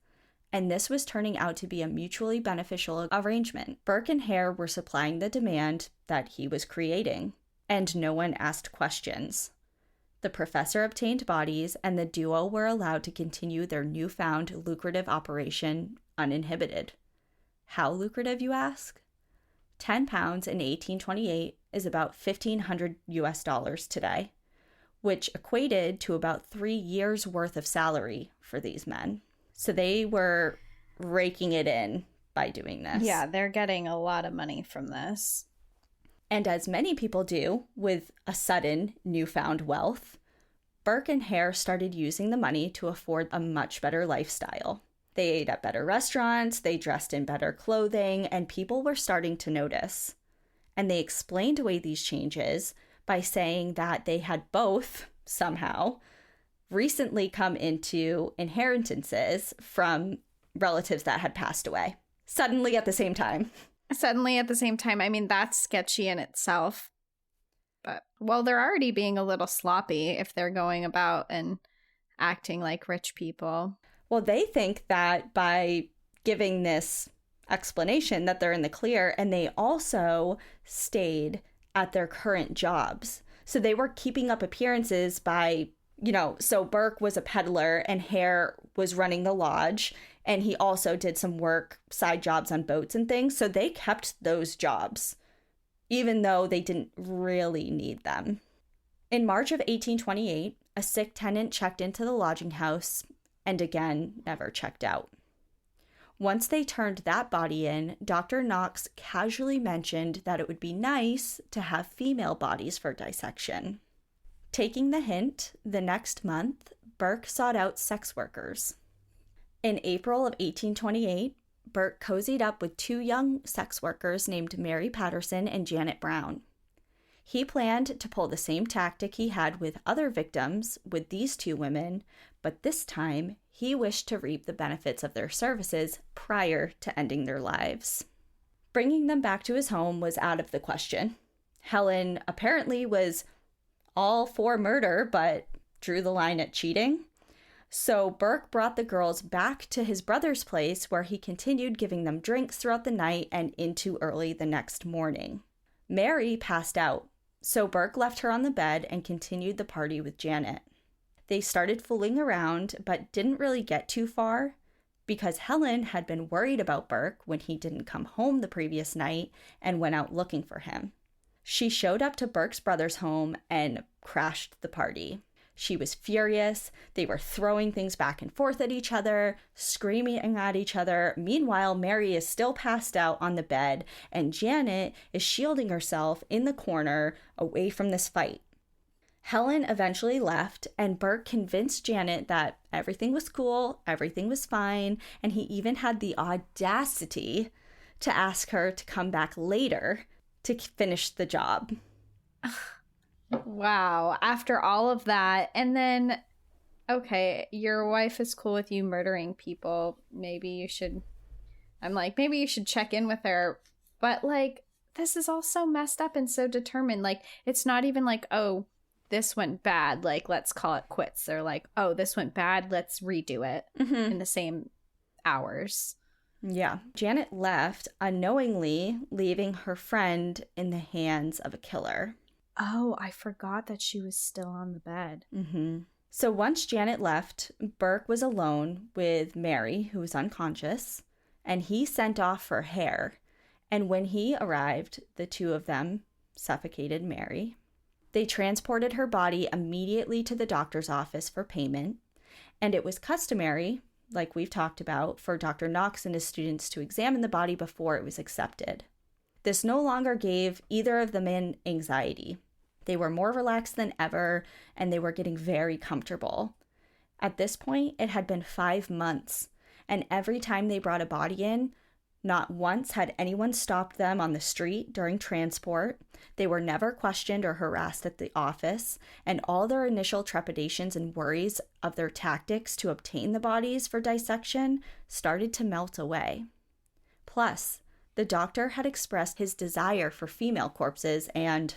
and this was turning out to be a mutually beneficial arrangement. Burke and Hare were supplying the demand that he was creating, and no one asked questions. The professor obtained bodies, and the duo were allowed to continue their newfound lucrative operation uninhibited. How lucrative, you ask? 10 pounds in 1828 is about $1,500 today, which equated to about 3 years' worth of salary for these men. So they were raking it in by doing this.
Yeah, they're getting a lot of money from this.
And as many people do with a sudden newfound wealth, Burke and Hare started using the money to afford a much better lifestyle. They ate at better restaurants, they dressed in better clothing, and people were starting to notice. And they explained away these changes by saying that they had both, somehow, recently come into inheritances from relatives that had passed away. Suddenly at the same time.
I mean, that's sketchy in itself. But, well, they're already being a little sloppy if they're going about and acting like rich people.
Well, they think that by giving this explanation that they're in the clear, and they also stayed at their current jobs. So they were keeping up appearances by, so Burke was a peddler and Hare was running the lodge, and he also did some work, side jobs on boats and things. So they kept those jobs, even though they didn't really need them. In March of 1828, a sick tenant checked into the lodging house and again never checked out. Once they turned that body in, Dr. Knox casually mentioned that it would be nice to have female bodies for dissection. Taking the hint, the next month, Burke sought out sex workers. In April of 1828, Burke cozied up with 2 young sex workers named Mary Patterson and Janet Brown. He planned to pull the same tactic he had with other victims with these 2 women, but this time he wished to reap the benefits of their services prior to ending their lives. Bringing them back to his home was out of the question. Helen apparently was all for murder, but drew the line at cheating. So Burke brought the girls back to his brother's place, where he continued giving them drinks throughout the night and into early the next morning. Mary passed out, so Burke left her on the bed and continued the party with Janet. They started fooling around, but didn't really get too far, because Helen had been worried about Burke when he didn't come home the previous night and went out looking for him. She showed up to Burke's brother's home and crashed the party. She was furious. They were throwing things back and forth at each other, screaming at each other. Meanwhile, Mary is still passed out on the bed, and Janet is shielding herself in the corner away from this fight. Helen eventually left, and Burke convinced Janet that everything was cool, everything was fine, and he even had the audacity to ask her to come back later to finish the job.
Wow. After all of that, and then, okay, your wife is cool with you murdering people. Maybe you should check in with her. But, this is all so messed up and so determined. It's not even oh, this went bad, let's call it quits. They're oh, this went bad, let's redo it in the same hours.
Yeah. Janet left, unknowingly leaving her friend in the hands of a killer.
Oh, I forgot that she was still on the bed.
So once Janet left, Burke was alone with Mary, who was unconscious, and he sent off for Hare. And when he arrived, the 2 of them suffocated Mary. They transported her body immediately to the doctor's office for payment, and it was customary, like we've talked about, for Dr. Knox and his students to examine the body before it was accepted. This no longer gave either of the men anxiety. They were more relaxed than ever, and they were getting very comfortable. At this point, it had been 5 months, and every time they brought a body in, not once had anyone stopped them on the street during transport. They were never questioned or harassed at the office, and all their initial trepidations and worries of their tactics to obtain the bodies for dissection started to melt away. Plus, the doctor had expressed his desire for female corpses, and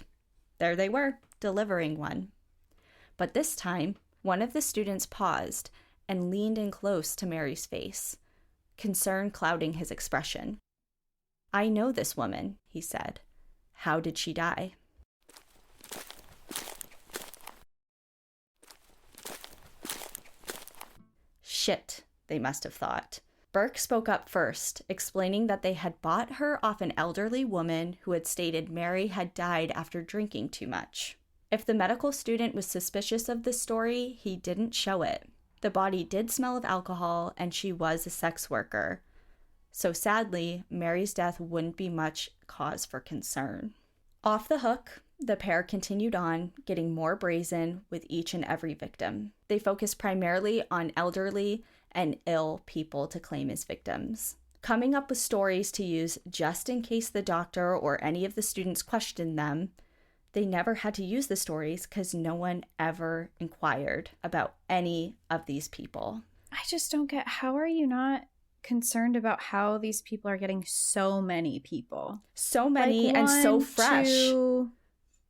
there they were, delivering one. But this time, one of the students paused and leaned in close to Mary's face, concern clouding his expression. "I know this woman," he said. "How did she die?" Shit, they must have thought. Burke spoke up first, explaining that they had bought her off an elderly woman who had stated Mary had died after drinking too much. If the medical student was suspicious of this story, he didn't show it. The body did smell of alcohol, and she was a sex worker. So sadly, Mary's death wouldn't be much cause for concern. Off the hook, the pair continued on, getting more brazen with each and every victim. They focused primarily on elderly and ill people to claim as victims, coming up with stories to use just in case the doctor or any of the students questioned them. They never had to use the stories because no one ever inquired about any of these people.
I just don't get, how are you not concerned about how these people are getting so many people?
So many, and so fresh.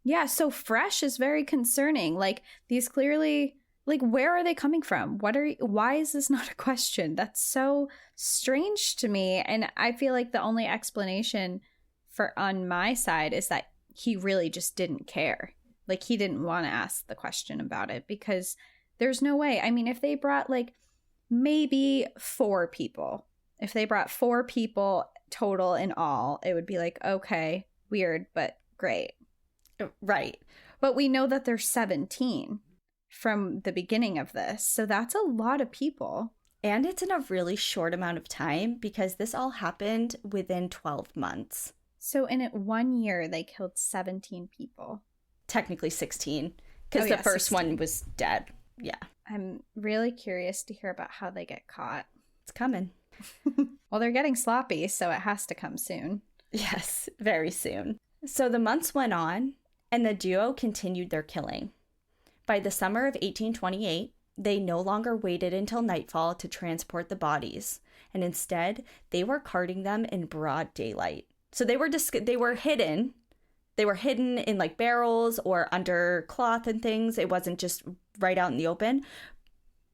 Yeah, so fresh is very concerning. Like, these clearly, like, where are they coming from? Why is this not a question? That's so strange to me. And I feel like the only explanation for on my side is that he really just didn't care. Like, he didn't want to ask the question about it, because there's no way. I mean, if they brought like maybe 4 people, if they brought 4 people total in all, it would be like, okay, weird, but great.
Right.
But we know that there's 17 from the beginning of this. So that's a lot of people.
And it's in a really short amount of time, because this all happened within 12 months.
So in 1 year, they killed 17 people.
Technically 16, because the first
16.
one was dead. Yeah.
I'm really curious to hear about how they get caught.
It's coming.
Well, they're getting sloppy, so it has to come soon.
Yes, very soon. So the months went on, and the duo continued their killing. By the summer of 1828, they no longer waited until nightfall to transport the bodies, and instead, they were carting them in broad daylight. So they were hidden. They were hidden in like barrels or under cloth and things. It wasn't just right out in the open.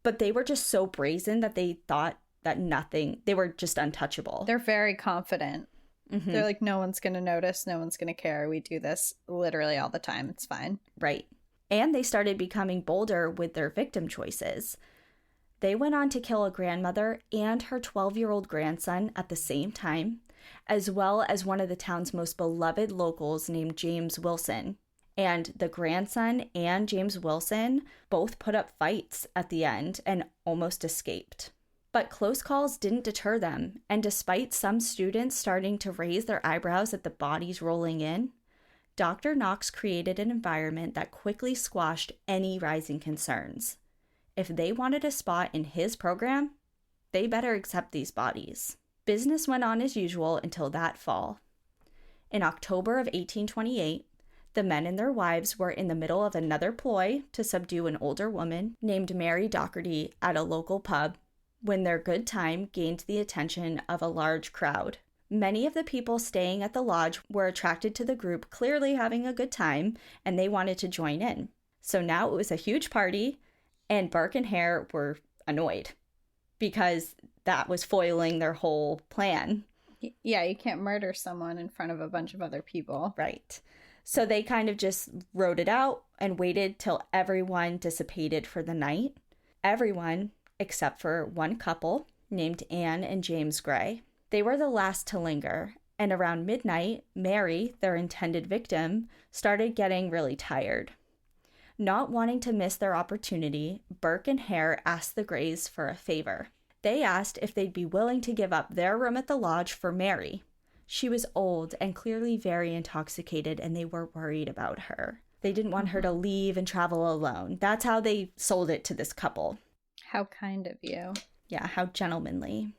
But they were just so brazen that they thought that they were just untouchable.
They're very confident.
Mm-hmm.
They're like, no one's going to notice. No one's going to care. We do this literally all the time. It's fine.
Right. And they started becoming bolder with their victim choices. They went on to kill a grandmother and her 12-year-old grandson at the same time, as well as one of the town's most beloved locals named James Wilson. And the grandson and James Wilson both put up fights at the end and almost escaped. But close calls didn't deter them, and despite some students starting to raise their eyebrows at the bodies rolling in, Dr. Knox created an environment that quickly squashed any rising concerns. If they wanted a spot in his program, they better accept these bodies. Business went on as usual until that fall. In October of 1828, the men and their wives were in the middle of another ploy to subdue an older woman named Mary Docherty at a local pub when their good time gained the attention of a large crowd. Many of the people staying at the lodge were attracted to the group clearly having a good time, and they wanted to join in. So now it was a huge party, and Burke and Hare were annoyed because that was foiling their whole plan.
Yeah, you can't murder someone in front of a bunch of other people.
Right. So they kind of just wrote it out and waited till everyone dissipated for the night. Everyone except for one couple named Anne and James Gray. They were the last to linger, and around midnight, Mary, their intended victim, started getting really tired. Not wanting to miss their opportunity, Burke and Hare asked the Grays for a favor. They asked if they'd be willing to give up their room at the lodge for Mary. She was old and clearly very intoxicated, and they were worried about her. They didn't want her to leave and travel alone. That's how they sold it to this couple.
How kind of you.
Yeah, how gentlemanly.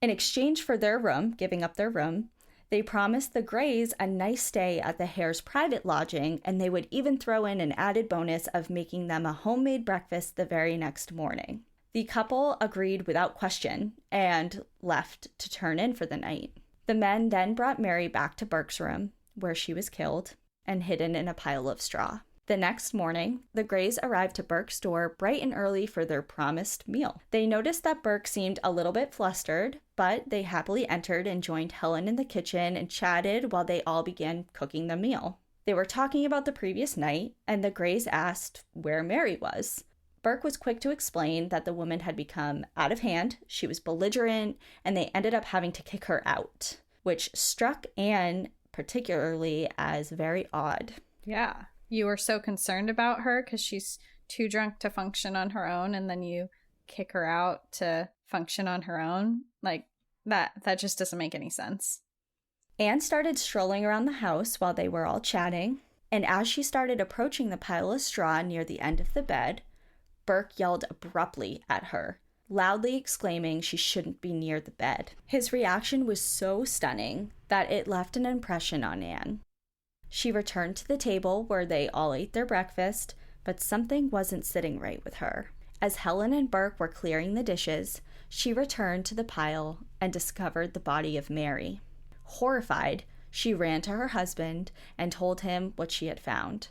In exchange for their room, giving up their room, they promised the Greys a nice stay at the Hare's private lodging, and they would even throw in an added bonus of making them a homemade breakfast the very next morning. The couple agreed without question and left to turn in for the night. The men then brought Mary back to Burke's room, where she was killed, and hidden in a pile of straw. The next morning, the Greys arrived to Burke's door bright and early for their promised meal. They noticed that Burke seemed a little bit flustered, but they happily entered and joined Helen in the kitchen and chatted while they all began cooking the meal. They were talking about the previous night, and the Greys asked where Mary was. Burke was quick to explain that the woman had become out of hand, she was belligerent, and they ended up having to kick her out, which struck Anne particularly as very odd.
Yeah. You were so concerned about her because she's too drunk to function on her own, and then you kick her out to function on her own. Like, that just doesn't make any sense.
Anne started strolling around the house while they were all chatting, and as she started approaching the pile of straw near the end of the bed, Burke yelled abruptly at her, loudly exclaiming she shouldn't be near the bed. His reaction was so stunning that it left an impression on Anne. She returned to the table where they all ate their breakfast, but something wasn't sitting right with her. As Helen and Burke were clearing the dishes, she returned to the pile and discovered the body of Mary. Horrified, she ran to her husband and told him what she had found.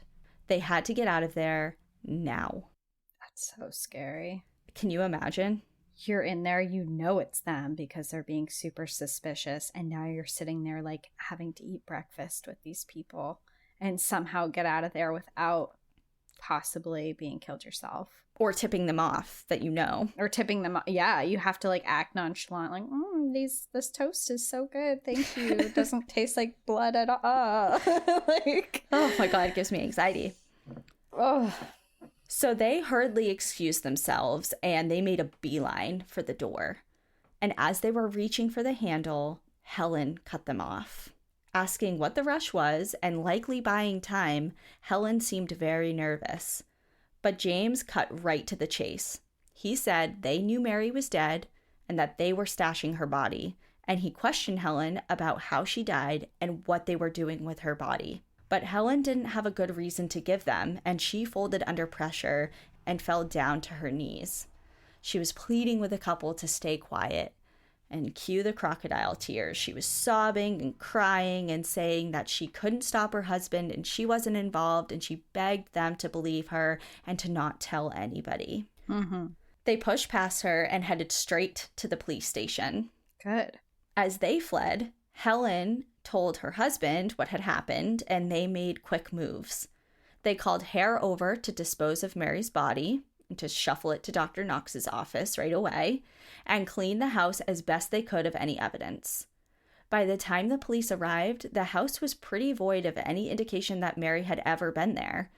They had to get out of there now.
That's so scary.
Can you imagine?
You're in there, you know it's them because they're being super suspicious, and now you're sitting there like having to eat breakfast with these people and somehow get out of there without possibly being killed yourself.
Or tipping them off that you know.
Or tipping them off. Yeah, you have to like act nonchalant, like, this toast is so good, thank you. It doesn't taste like blood at all. Like,
oh my God, it gives me anxiety.
Oh.
So they hurriedly excused themselves and they made a beeline for the door. And as they were reaching for the handle, Helen cut them off. Asking what the rush was and likely buying time, Helen seemed very nervous. But James cut right to the chase. He said they knew Mary was dead and that they were stashing her body. And he questioned Helen about how she died and what they were doing with her body. But Helen didn't have a good reason to give them, and she folded under pressure and fell down to her knees. She was pleading with the couple to stay quiet, and cue the crocodile tears. She was sobbing and crying and saying that she couldn't stop her husband and she wasn't involved, and she begged them to believe her and to not tell anybody.
Mm-hmm.
They pushed past her and headed straight to the police station.
Good.
As they fled, Helen told her husband what had happened, and they made quick moves. They called Hare over to dispose of Mary's body, and to shuffle it to Dr. Knox's office right away, and clean the house as best they could of any evidence. By the time the police arrived, the house was pretty void of any indication that Mary had ever been there.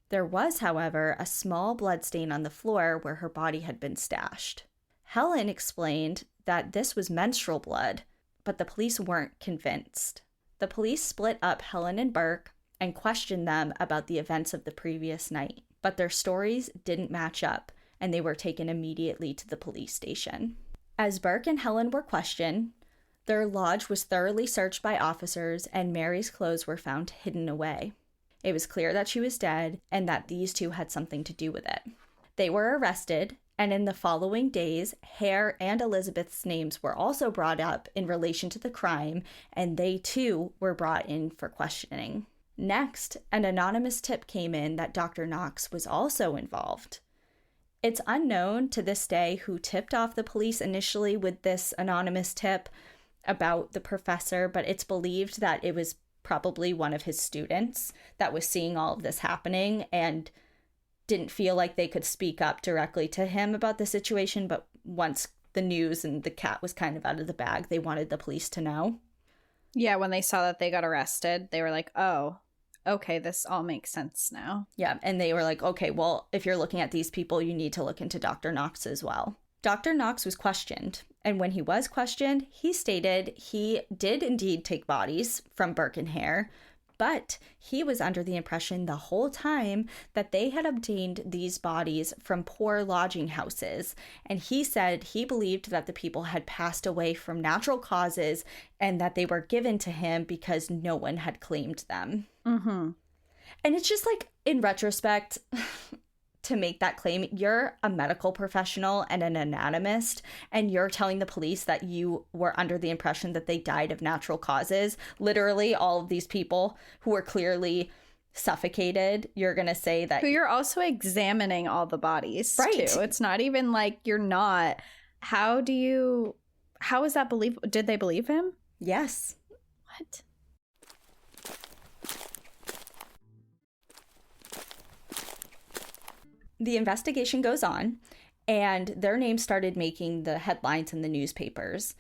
There was, however, a small bloodstain on the floor where her body had been stashed. Helen explained that this was menstrual blood, but the police weren't convinced. The police split up Helen and Burke and questioned them about the events of the previous night, but their stories didn't match up, and they were taken immediately to the police station. As Burke and Helen were questioned, their lodge was thoroughly searched by officers, and Mary's clothes were found hidden away. It was clear that she was dead and that these two had something to do with it. They were arrested, and in the following days, Hare and Elizabeth's names were also brought up in relation to the crime, and they too were brought in for questioning. Next, an anonymous tip came in that Dr. Knox was also involved. It's unknown to this day who tipped off the police initially with this anonymous tip about the professor, but it's believed that it was probably one of his students that was seeing all of this happening and didn't feel like they could speak up directly to him about the situation, but once the news and the cat was kind of out of the bag, they wanted the police to know.
Yeah, when they saw that they got arrested, they were like, oh, okay, this all makes sense now.
Yeah, and they were like, okay, well, if you're looking at these people, you need to look into Dr. Knox as well. Dr. Knox was questioned, and when he was questioned, he stated he did indeed take bodies from Burke and Hare, but he was under the impression the whole time that they had obtained these bodies from poor lodging houses, and he said he believed that the people had passed away from natural causes and that they were given to him because no one had claimed them.
Mm-hmm.
And it's just like, in retrospect, to make that claim, you're a medical professional and an anatomist, and you're telling the police that you were under the impression that they died of natural causes. Literally, all of these people who were clearly suffocated, you're going to say that...
But you're also examining all the bodies,
right,
too. It's not even like you're not. How is that believable? Did they believe him?
Yes.
What?
The investigation goes on, and their names started making the headlines in the newspapers.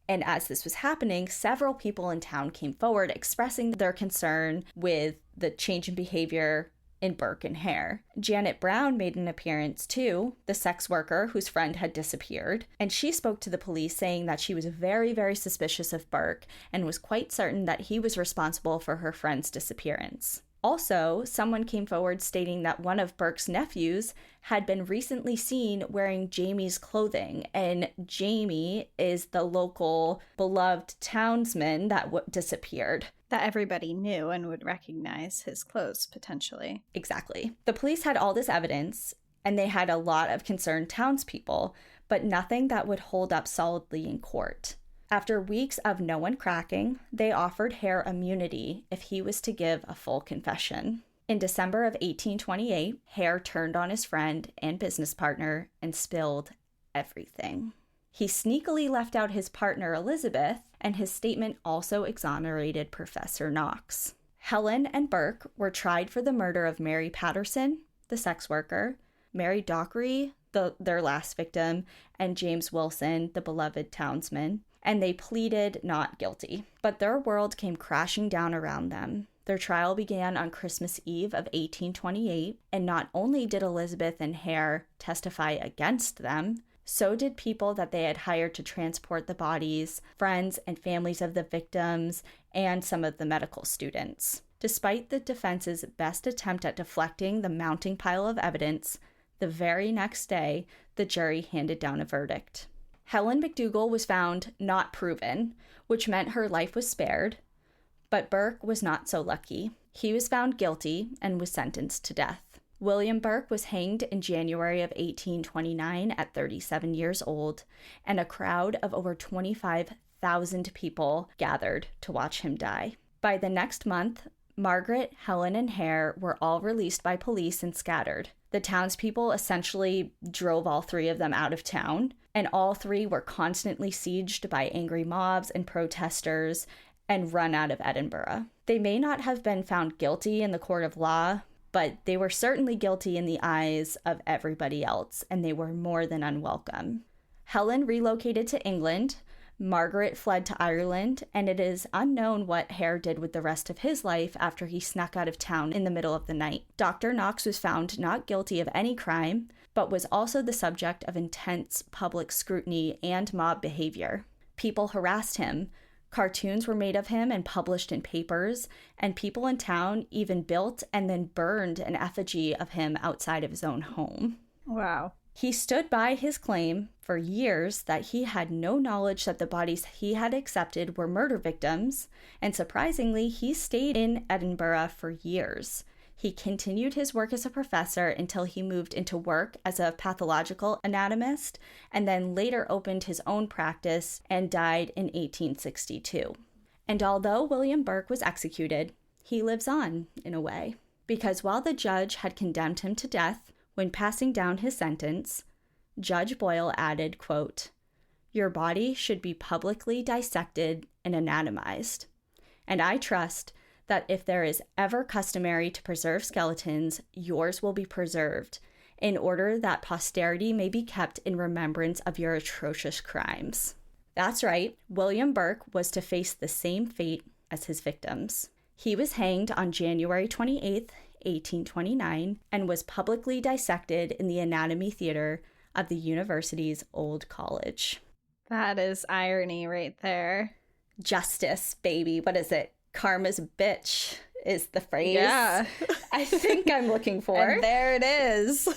And as this was happening, several people in town came forward expressing their concern with the change in behavior in Burke and Hare. Janet Brown made an appearance too, the sex worker whose friend had disappeared, and she spoke to the police saying that she was very, very suspicious of Burke and was quite certain that he was responsible for her friend's disappearance. Also, someone came forward stating that one of Burke's nephews had been recently seen wearing Jamie's clothing, and Jamie is the local beloved townsman that disappeared.
That everybody knew and would recognize his clothes, potentially.
Exactly. The police had all this evidence, and they had a lot of concerned townspeople, but nothing that would hold up solidly in court. After weeks of no one cracking, they offered Hare immunity if he was to give a full confession. In December of 1828, Hare turned on his friend and business partner and spilled everything. He sneakily left out his partner Elizabeth, and his statement also exonerated Professor Knox. Helen and Burke were tried for the murder of Mary Patterson, the sex worker, Mary Dockery, their last victim, and James Wilson, the beloved townsman, and they pleaded not guilty. But their world came crashing down around them. Their trial began on Christmas Eve of 1828, and not only did Elizabeth and Hare testify against them, so did people that they had hired to transport the bodies, friends and families of the victims, and some of the medical students. Despite the defense's best attempt at deflecting the mounting pile of evidence, the very next day, the jury handed down a verdict. Helen McDougall was found not proven, which meant her life was spared, but Burke was not so lucky. He was found guilty and was sentenced to death. William Burke was hanged in January of 1829 at 37 years old, and a crowd of over 25,000 people gathered to watch him die. By the next month, Margaret, Helen, and Hare were all released by police and scattered. The townspeople essentially drove all three of them out of town, and all three were constantly sieged by angry mobs and protesters and run out of Edinburgh. They may not have been found guilty in the court of law, but they were certainly guilty in the eyes of everybody else, and they were more than unwelcome. Helen relocated to England, Margaret fled to Ireland, and it is unknown what Hare did with the rest of his life after he snuck out of town in the middle of the night. Dr. Knox was found not guilty of any crime, but was also the subject of intense public scrutiny and mob behavior. People harassed him, cartoons were made of him and published in papers, and people in town even built and then burned an effigy of him outside of his own home.
Wow.
He stood by his claim for years that he had no knowledge that the bodies he had accepted were murder victims, and surprisingly, he stayed in Edinburgh for years. He continued his work as a professor until he moved into work as a pathological anatomist, and then later opened his own practice and died in 1862. And although William Burke was executed, he lives on, in a way, because while the judge had condemned him to death, when passing down his sentence, Judge Boyle added, quote, "Your body should be publicly dissected and anatomized. And I trust that if there is ever customary to preserve skeletons, yours will be preserved, in order that posterity may be kept in remembrance of your atrocious crimes." That's right, William Burke was to face the same fate as his victims. He was hanged on January 28th, 1829, and was publicly dissected in the Anatomy Theater of the university's old college.
That is irony right there.
Justice, baby. What is it? Karma's a bitch is the phrase.
Yeah.
I think I'm looking for.
And there it is.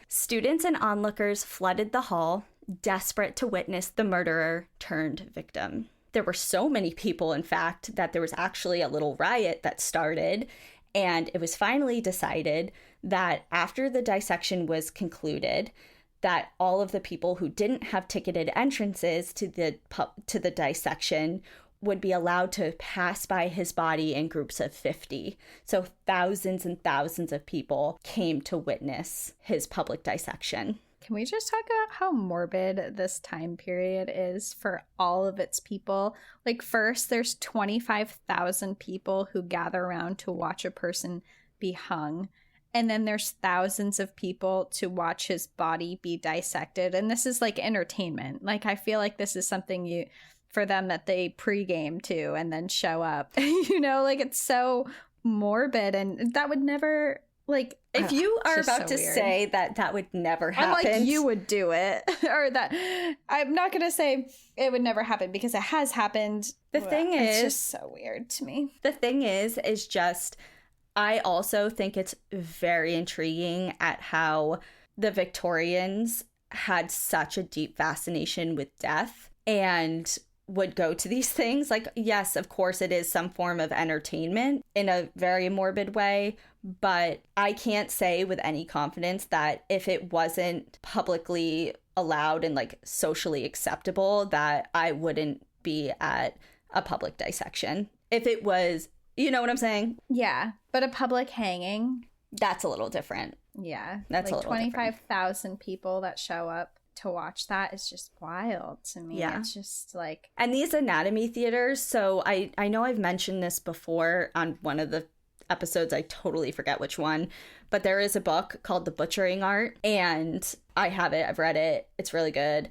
Students and onlookers flooded the hall, desperate to witness the murderer turned victim. There were so many people, in fact, that there was actually a little riot that started, and it was finally decided that after the dissection was concluded, that all of the people who didn't have ticketed entrances to the dissection would be allowed to pass by his body in groups of 50. So thousands and thousands of people came to witness his public dissection.
Can we just talk about how morbid this time period is for all of its people? Like, first, there's 25,000 people who gather around to watch a person be hung. And then there's thousands of people to watch his body be dissected. And this is like entertainment. Like, I feel like this is something for them that they pregame to and then show up. Like, it's so morbid, and that would never, like,
if you are about to say that would never happen.
I'm like, you would do it. Or that I'm not going to say it would never happen because it has happened. It's just so weird to me.
The thing is just, I also think it's very intriguing at how the Victorians had such a deep fascination with death and would go to these things. Like, yes, of course, it is some form of entertainment in a very morbid way, but I can't say with any confidence that if it wasn't publicly allowed and like socially acceptable, that I wouldn't be at a public dissection. If it was, you know what I'm saying?
Yeah, but a public hanging,
that's a little different.
Yeah,
that's like
a little 25,000 people that show up to watch that is just wild to me.
Yeah.
It's just like...
And these anatomy theaters, so I know I've mentioned this before on one of the episodes, I totally forget which one, but there is a book called The Butchering Art, and I have it, I've read it, it's really good.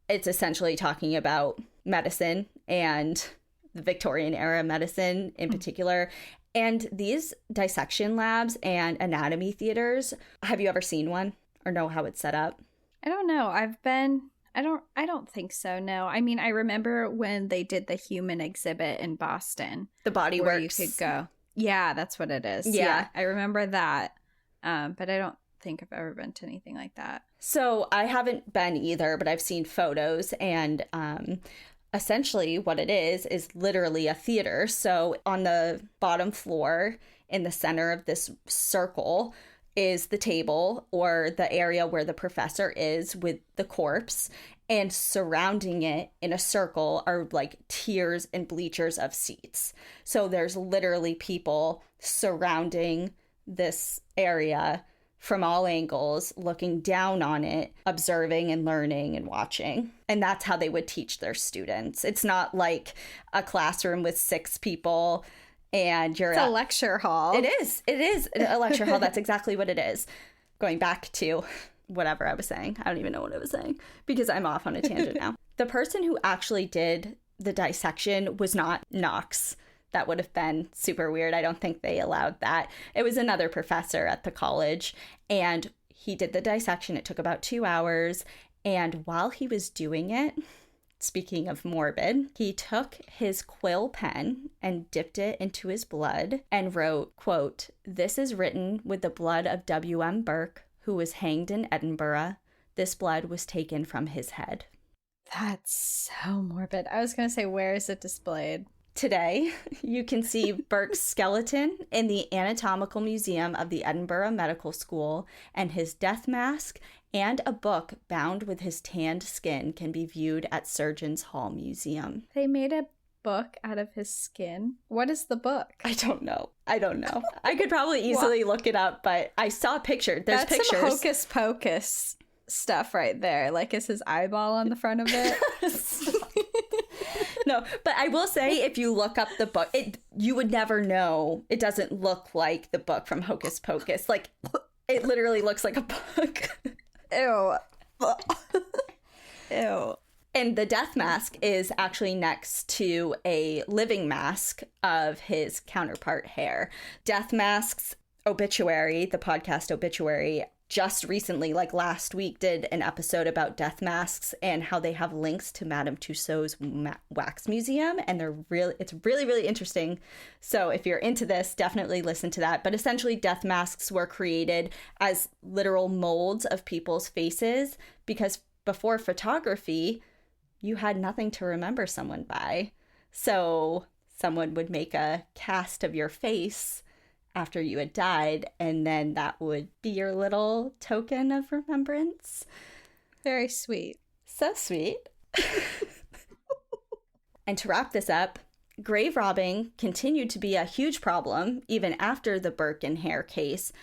It's essentially talking about medicine and the Victorian era medicine in particular. And these dissection labs and anatomy theaters, have you ever seen one or know how it's set up?
I don't know. I don't think so. No. I mean, I remember when they did the human exhibit in Boston.
The Body
where
Works.
you could go. Yeah, that's what it is.
Yeah.
I remember that. But I don't think I've ever been to anything like that.
So I haven't been either, but I've seen photos, and essentially what it is literally a theater. So on the bottom floor in the center of this circle is the table or the area where the professor is with the corpse, and surrounding it in a circle are like tiers and bleachers of seats. So there's literally people surrounding this area from all angles, looking down on it, observing and learning and watching. And that's how they would teach their students. It's not like a classroom with 6 people and it's
a lecture hall.
It is a lecture hall. That's exactly what it is. Going back to whatever I was saying. I don't even know what I was saying because I'm off on a tangent now. The person who actually did the dissection was not Knox. That would have been super weird. I don't think they allowed that. It was another professor at the college, and he did the dissection. It took about 2 hours. And while he was doing it, speaking of morbid, he took his quill pen and dipped it into his blood and wrote, quote, "This is written with the blood of W.M. Burke, who was hanged in Edinburgh. This blood was taken from his head."
That's so morbid. I was going to say, where is it displayed?
Today, you can see Burke's skeleton in the Anatomical Museum of the Edinburgh Medical School, and his death mask and a book bound with his tanned skin can be viewed at Surgeons Hall Museum.
They made a book out of his skin? What is the book?
I don't know. I could probably easily look it up, but I saw a picture. There's pictures.
Some hocus pocus stuff right there. Like, is his eyeball on the front of it?
No, but I will say, if you look up the book, you would never know. It doesn't look like the book from Hocus Pocus. Like, it literally looks like a book.
Ew. Ew.
And the death mask is actually next to a living mask of his counterpart, Hare. Death Mask's obituary, the podcast obituary, just recently, like last week, did an episode about death masks and how they have links to Madame Tussauds Wax Museum, and it's really, really interesting. So if you're into this, definitely listen to that. But essentially, death masks were created as literal molds of people's faces, because before photography, you had nothing to remember someone by. So someone would make a cast of your face after you had died, and then that would be your little token of remembrance.
Very sweet.
So sweet. And to wrap this up, grave robbing continued to be a huge problem even after the Burke and Hare case,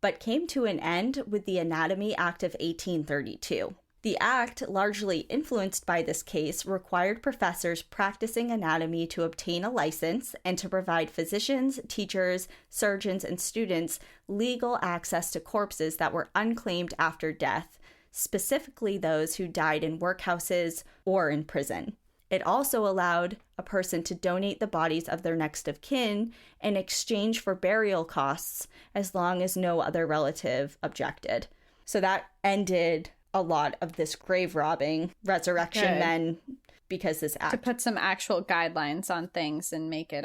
but came to an end with the Anatomy Act of 1832. The act, largely influenced by this case, required professors practicing anatomy to obtain a license and to provide physicians, teachers, surgeons, and students legal access to corpses that were unclaimed after death, specifically those who died in workhouses or in prison. It also allowed a person to donate the bodies of their next of kin in exchange for burial costs, as long as no other relative objected. So that ended a lot of this grave robbing, resurrection men, because this act.
To put some actual guidelines on things and make it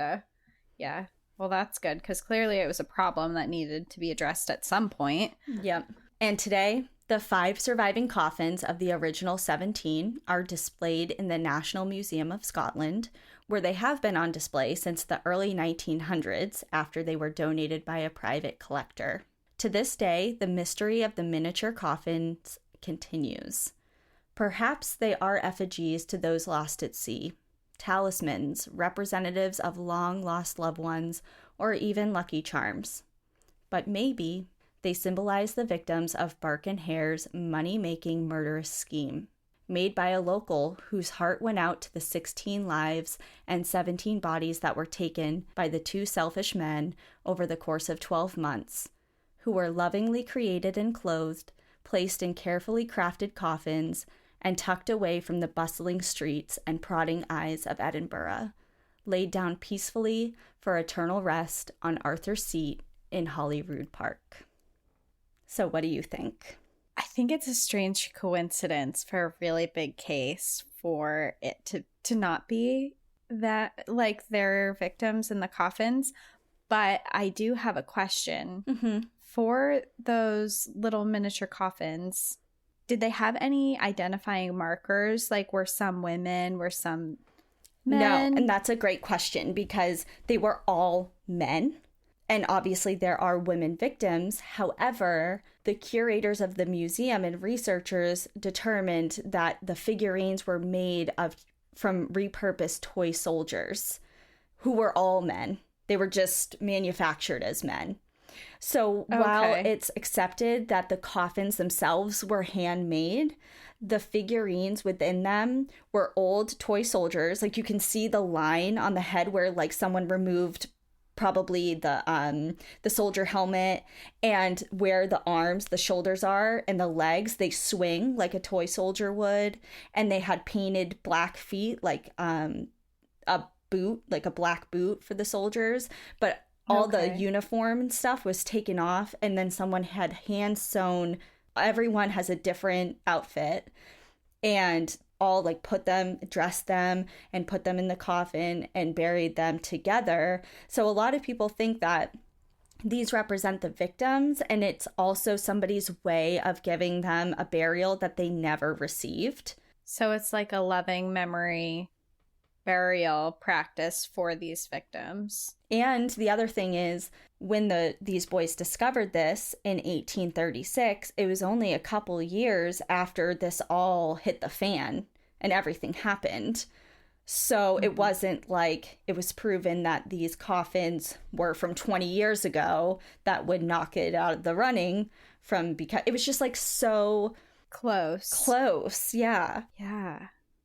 well, that's good, because clearly it was a problem that needed to be addressed at some point.
Yep. And today, the 5 surviving coffins of the original 17 are displayed in the National Museum of Scotland, where they have been on display since the early 1900s after they were donated by a private collector. To this day, the mystery of the miniature coffins continues. Perhaps they are effigies to those lost at sea, talismans, representatives of long-lost loved ones, or even lucky charms. But maybe they symbolize the victims of Burke and Hare's money-making murderous scheme, made by a local whose heart went out to the 16 lives and 17 bodies that were taken by the 2 selfish men over the course of 12 months, who were lovingly created and clothed, placed in carefully crafted coffins, and tucked away from the bustling streets and prodding eyes of Edinburgh, laid down peacefully for eternal rest on Arthur's Seat in Holyrood Park. So what do you think?
I think it's a strange coincidence for a really big case for it to not be that, like, their victims in the coffins. But I do have a question.
Mm-hmm.
For those little miniature coffins, did they have any identifying markers? Like, were some women, were some men?
No, and that's a great question, because they were all men. And obviously there are women victims. However, the curators of the museum and researchers determined that the figurines were made from repurposed toy soldiers who were all men. They were just manufactured as men. So while it's accepted that the coffins themselves were handmade, the figurines within them were old toy soldiers. Like, you can see the line on the head where, like, someone removed probably the soldier helmet, and where the arms, the shoulders are, and the legs, they swing like a toy soldier would. And they had painted black feet, like a boot, like a black boot for the soldiers. But all the uniform and stuff was taken off, and then someone had hand sewn. Everyone has a different outfit, and all, like, dressed them and put them in the coffin and buried them together. So a lot of people think that these represent the victims, and it's also somebody's way of giving them a burial that they never received.
So it's like a loving memory burial practice for these victims.
And the other thing is, when these boys discovered this in 1836, it was only a couple years after this all hit the fan and everything happened. So it wasn't like it was proven that these coffins were from 20 years ago that would knock it out of the running, because it was just, like, so close. Yeah.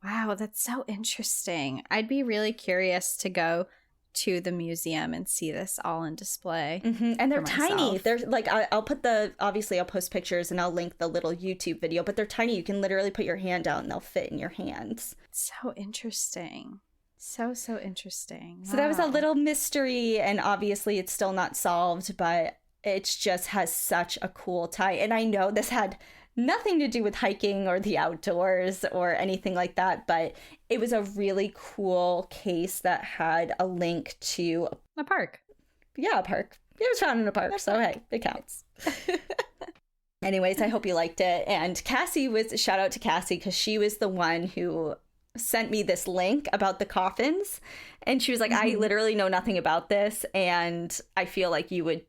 Wow, that's so interesting. I'd be really curious to go to the museum and see this all in display.
Mm-hmm. And they're tiny. They're like, I'll post pictures and I'll link the little YouTube video, but they're tiny. You can literally put your hand out and they'll fit in your hands.
So interesting. So interesting.
So that was a little mystery, and obviously it's still not solved, but it just has such a cool tie. And I know this had nothing to do with hiking or the outdoors or anything like that, but it was a really cool case that had a link to
a park.
Yeah, a park. It was found in a park, so hey, it counts. Anyways, I hope you liked it. And shout out to Cassie, because she was the one who sent me this link about the coffins. And she was like, I literally know nothing about this, and I feel like you would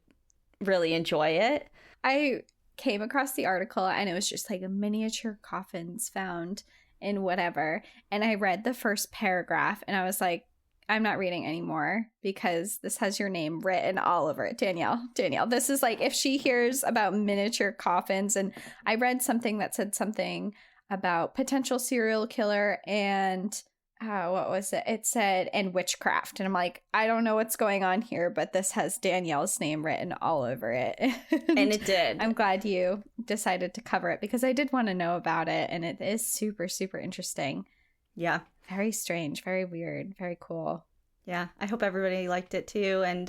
really enjoy it.
I came across the article, and it was just like a miniature coffins found in whatever. And I read the first paragraph, and I was like, I'm not reading anymore, because this has your name written all over it. Danielle, this is like, if she hears about miniature coffins. And I read something that said something about potential serial killer and what was it? It said, and witchcraft. And I'm like, I don't know what's going on here, but this has Danielle's name written all over it.
And it did.
I'm glad you decided to cover it, because I did want to know about it. And it is super, super interesting.
Yeah.
Very strange, very weird, very cool.
Yeah, I hope everybody liked it too, and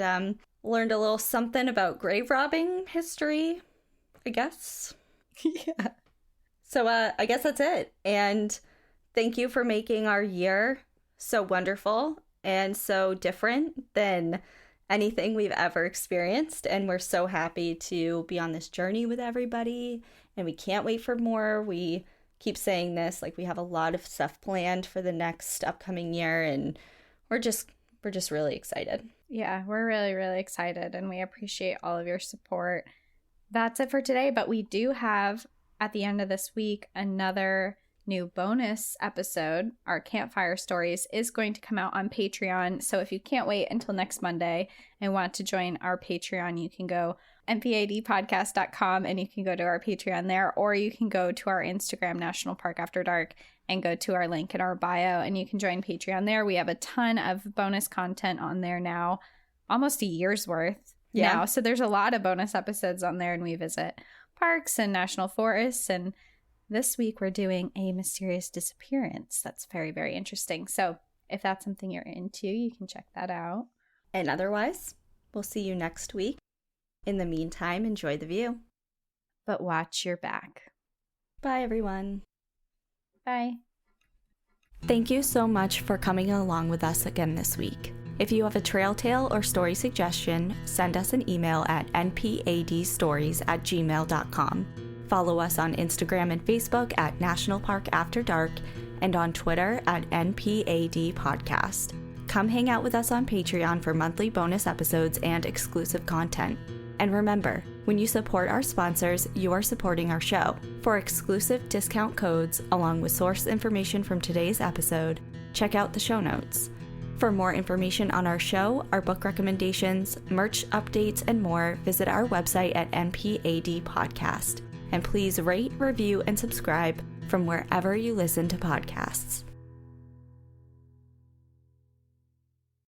learned a little something about grave robbing history, I guess.
Yeah.
So I guess that's it. And thank you for making our year so wonderful and so different than anything we've ever experienced. And we're so happy to be on this journey with everybody, and we can't wait for more. We keep saying this, like, we have a lot of stuff planned for the next upcoming year, and we're just really excited.
Yeah, we're really, really excited, and we appreciate all of your support. That's it for today, but we do have, at the end of this week, another new bonus episode. Our Campfire Stories is going to come out on Patreon, so if you can't wait until next Monday and want to join our Patreon, you can go npadpodcast.com and you can go to our Patreon there, or you can go to our Instagram, National Park After Dark, and go to our link in our bio, and you can join Patreon there. We have a ton of bonus content on there now, almost a year's worth now. So there's a lot of bonus episodes on there, and we visit parks and national forests. And this week we're doing a mysterious disappearance that's very, very interesting. So if that's something you're into, you can check that out.
And otherwise, we'll see you next week. In the meantime, enjoy the view.
But watch your back.
Bye, everyone.
Bye.
Thank you so much for coming along with us again this week. If you have a trail tale or story suggestion, send us an email at npadstories@gmail.com. Follow us on Instagram and Facebook at National Park After Dark, and on Twitter at NPAD Podcast. Come hang out with us on Patreon for monthly bonus episodes and exclusive content. And remember, when you support our sponsors, you are supporting our show. For exclusive discount codes, along with source information from today's episode, check out the show notes. For more information on our show, our book recommendations, merch updates, and more, visit our website at NPAD Podcast. And please rate, review, and subscribe from wherever you listen to podcasts.